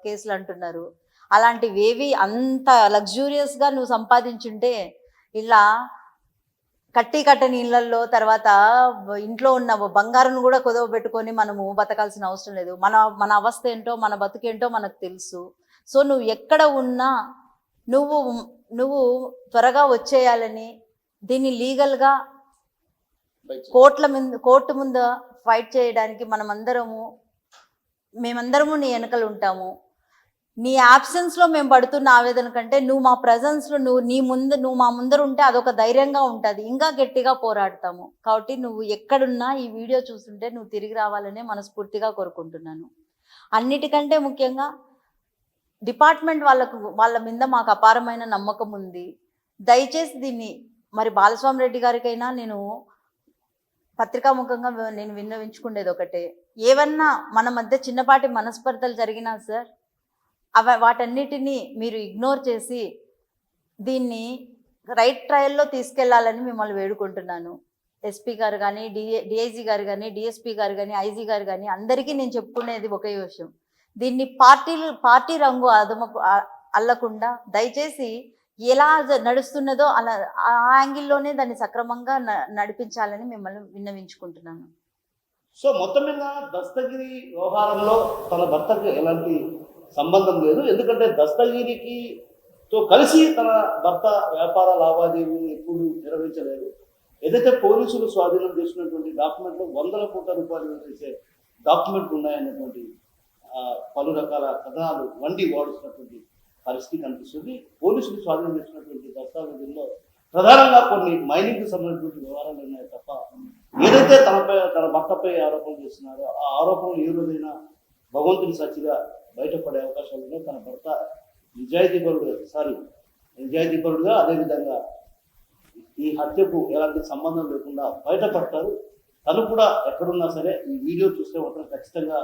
కేసులు అంటున్నారు. అలాంటివేవి అంత లగ్జూరియస్గా నువ్వు సంపాదించుంటే ఇలా కట్టని ఇళ్లల్లో తర్వాత ఇంట్లో ఉన్న బంగారం కూడా కుదవ పెట్టుకొని మనము బతకాల్సిన అవసరం లేదు. మన అవస్థ ఏంటో మన బతుకేంటో మనకు తెలుసు. సో నువ్వు ఎక్కడ ఉన్నా నువ్వు త్వరగా వచ్చేయాలని, దీన్ని లీగల్గా కోర్టు ముందు ఫైట్ చేయడానికి మేమందరము నీ వెనకలు ఉంటాము. నీ యాబ్సెన్స్లో మేము పడుతున్న ఆవేదన కంటే నువ్వు మా ప్రజెన్స్లో నువ్వు మా ముందర ఉంటే అదొక ధైర్యంగా ఉంటుంది, ఇంకా గట్టిగా పోరాడతాము. కాబట్టి నువ్వు ఎక్కడున్నా ఈ వీడియో చూస్తుంటే నువ్వు తిరిగి రావాలనే మనస్ఫూర్తిగా కోరుకుంటున్నాను. అన్నిటికంటే ముఖ్యంగా డిపార్ట్మెంట్ వాళ్ళ మీద మాకు అపారమైన నమ్మకం ఉంది. దయచేసి దీన్ని మరి బాలస్వామి రెడ్డి గారికైనా నేను పత్రికాముఖంగా నేను విన్నవించుకునేది ఒకటే, ఏవన్నా మన మధ్య చిన్నపాటి మనస్పర్ధలు జరిగినా సార్, వాటన్నిటినీ మీరు ఇగ్నోర్ చేసి దీన్ని రైట్ ట్రయల్లో తీసుకెళ్లాలని మిమ్మల్ని వేడుకుంటున్నాను. ఎస్పీ గారు కానీ, డిఐజీ గారు కానీ, డిఎస్పీ గారు కానీ, ఐజీ గారు కానీ అందరికీ నేను చెప్పుకునేది ఒకే విషయం, దీన్ని పార్టీ రంగు అల్లకుండా దయచేసి ఎలా నడుస్తున్నదో అలా ఆ యాంగిల్లోనే దాన్ని సక్రమంగా నడిపించాలని మిమ్మల్ని విన్నవించుకుంటున్నాను. సో మొత్తం మీద దస్తగిరి వ్యవహారంలో తన భర్తకు ఎలాంటి సంబంధం లేదు. ఎందుకంటే దస్తగిరికి తో కలిసి తన భర్త వ్యాపార లావాదేవీలు ఎప్పుడు నిర్వహించలేదు. ఏదైతే పోలీసులు స్వాధీనం చేసినటువంటి డాక్యుమెంట్లు 100 కోట్ల రూపాయలు చేసే డాక్యుమెంట్లు ఉన్నాయన్నటువంటి పలు రకాల కథనాలు వండి వాడుతున్నటువంటి పరిస్థితి కనిపిస్తుంది. పోలీసులు స్వాధీనం చేసినటువంటి దస్తావేజుల్లో ప్రధానంగా కొన్ని మైనింగ్కి సంబంధించినటువంటి వ్యవహారాలు ఉన్నాయి తప్ప, ఏదైతే తన భర్తపై ఆరోపణలు చేస్తున్నారో ఆ ఆరోపణలు ఏ రోజైనా భగవంతుని సాక్షిగా బయటపడే అవకాశాలు ఉన్నాయి. తన భర్త నిజాయితీపరుడుగా అదేవిధంగా ఈ హత్యకు ఎలాంటి సంబంధం లేకుండా బయటపడతారు. తను కూడా ఎక్కడున్నా సరే ఈ వీడియో చూస్తే మాత్రం ఖచ్చితంగా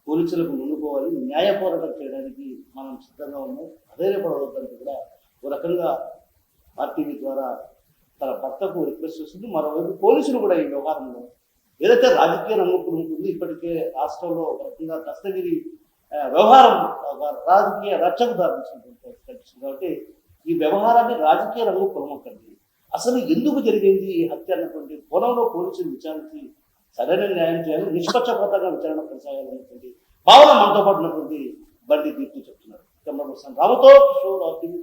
పోలీసులకు ముందుకోవాలి, న్యాయ పోరాటం చేయడానికి మనం సిద్ధంగా ఉన్నాం. అధైర్యపడవద్దంటూ కూడా ఒక రకంగా ఆర్టీవీ ద్వారా తన భర్తకు రిక్వెస్ట్ చేస్తుంది. మరోవైపు పోలీసులు కూడా ఈ వ్యవహారంలో ఏదైతే రాజకీయ రంగు ఉంటుంది, ఇప్పటికే రాష్ట్రంలో ఒక రకంగా దస్తగిరి వ్యవహారం రాజకీయ రచ్చకు దారితీసినటువంటి కనిపిస్తుంది. కాబట్టి ఈ వ్యవహారాన్ని రాజకీయ రంగు పొలమొక్కండి. అసలు ఎందుకు జరిగింది ఈ హత్య అన్నటువంటి కోణంలో పోలీసులు విచారించి సరైన న్యాయం చేయాలి, నిష్పక్షపాతంగా విచారణ కొనసాగాలనేటువంటి భావన మనతో పాటు ఉన్నటువంటి బండి దీప్తి చెప్తున్నారు. కెమెరా పర్సన్ రావుతో కిషోర్, ఆర్టీవీ.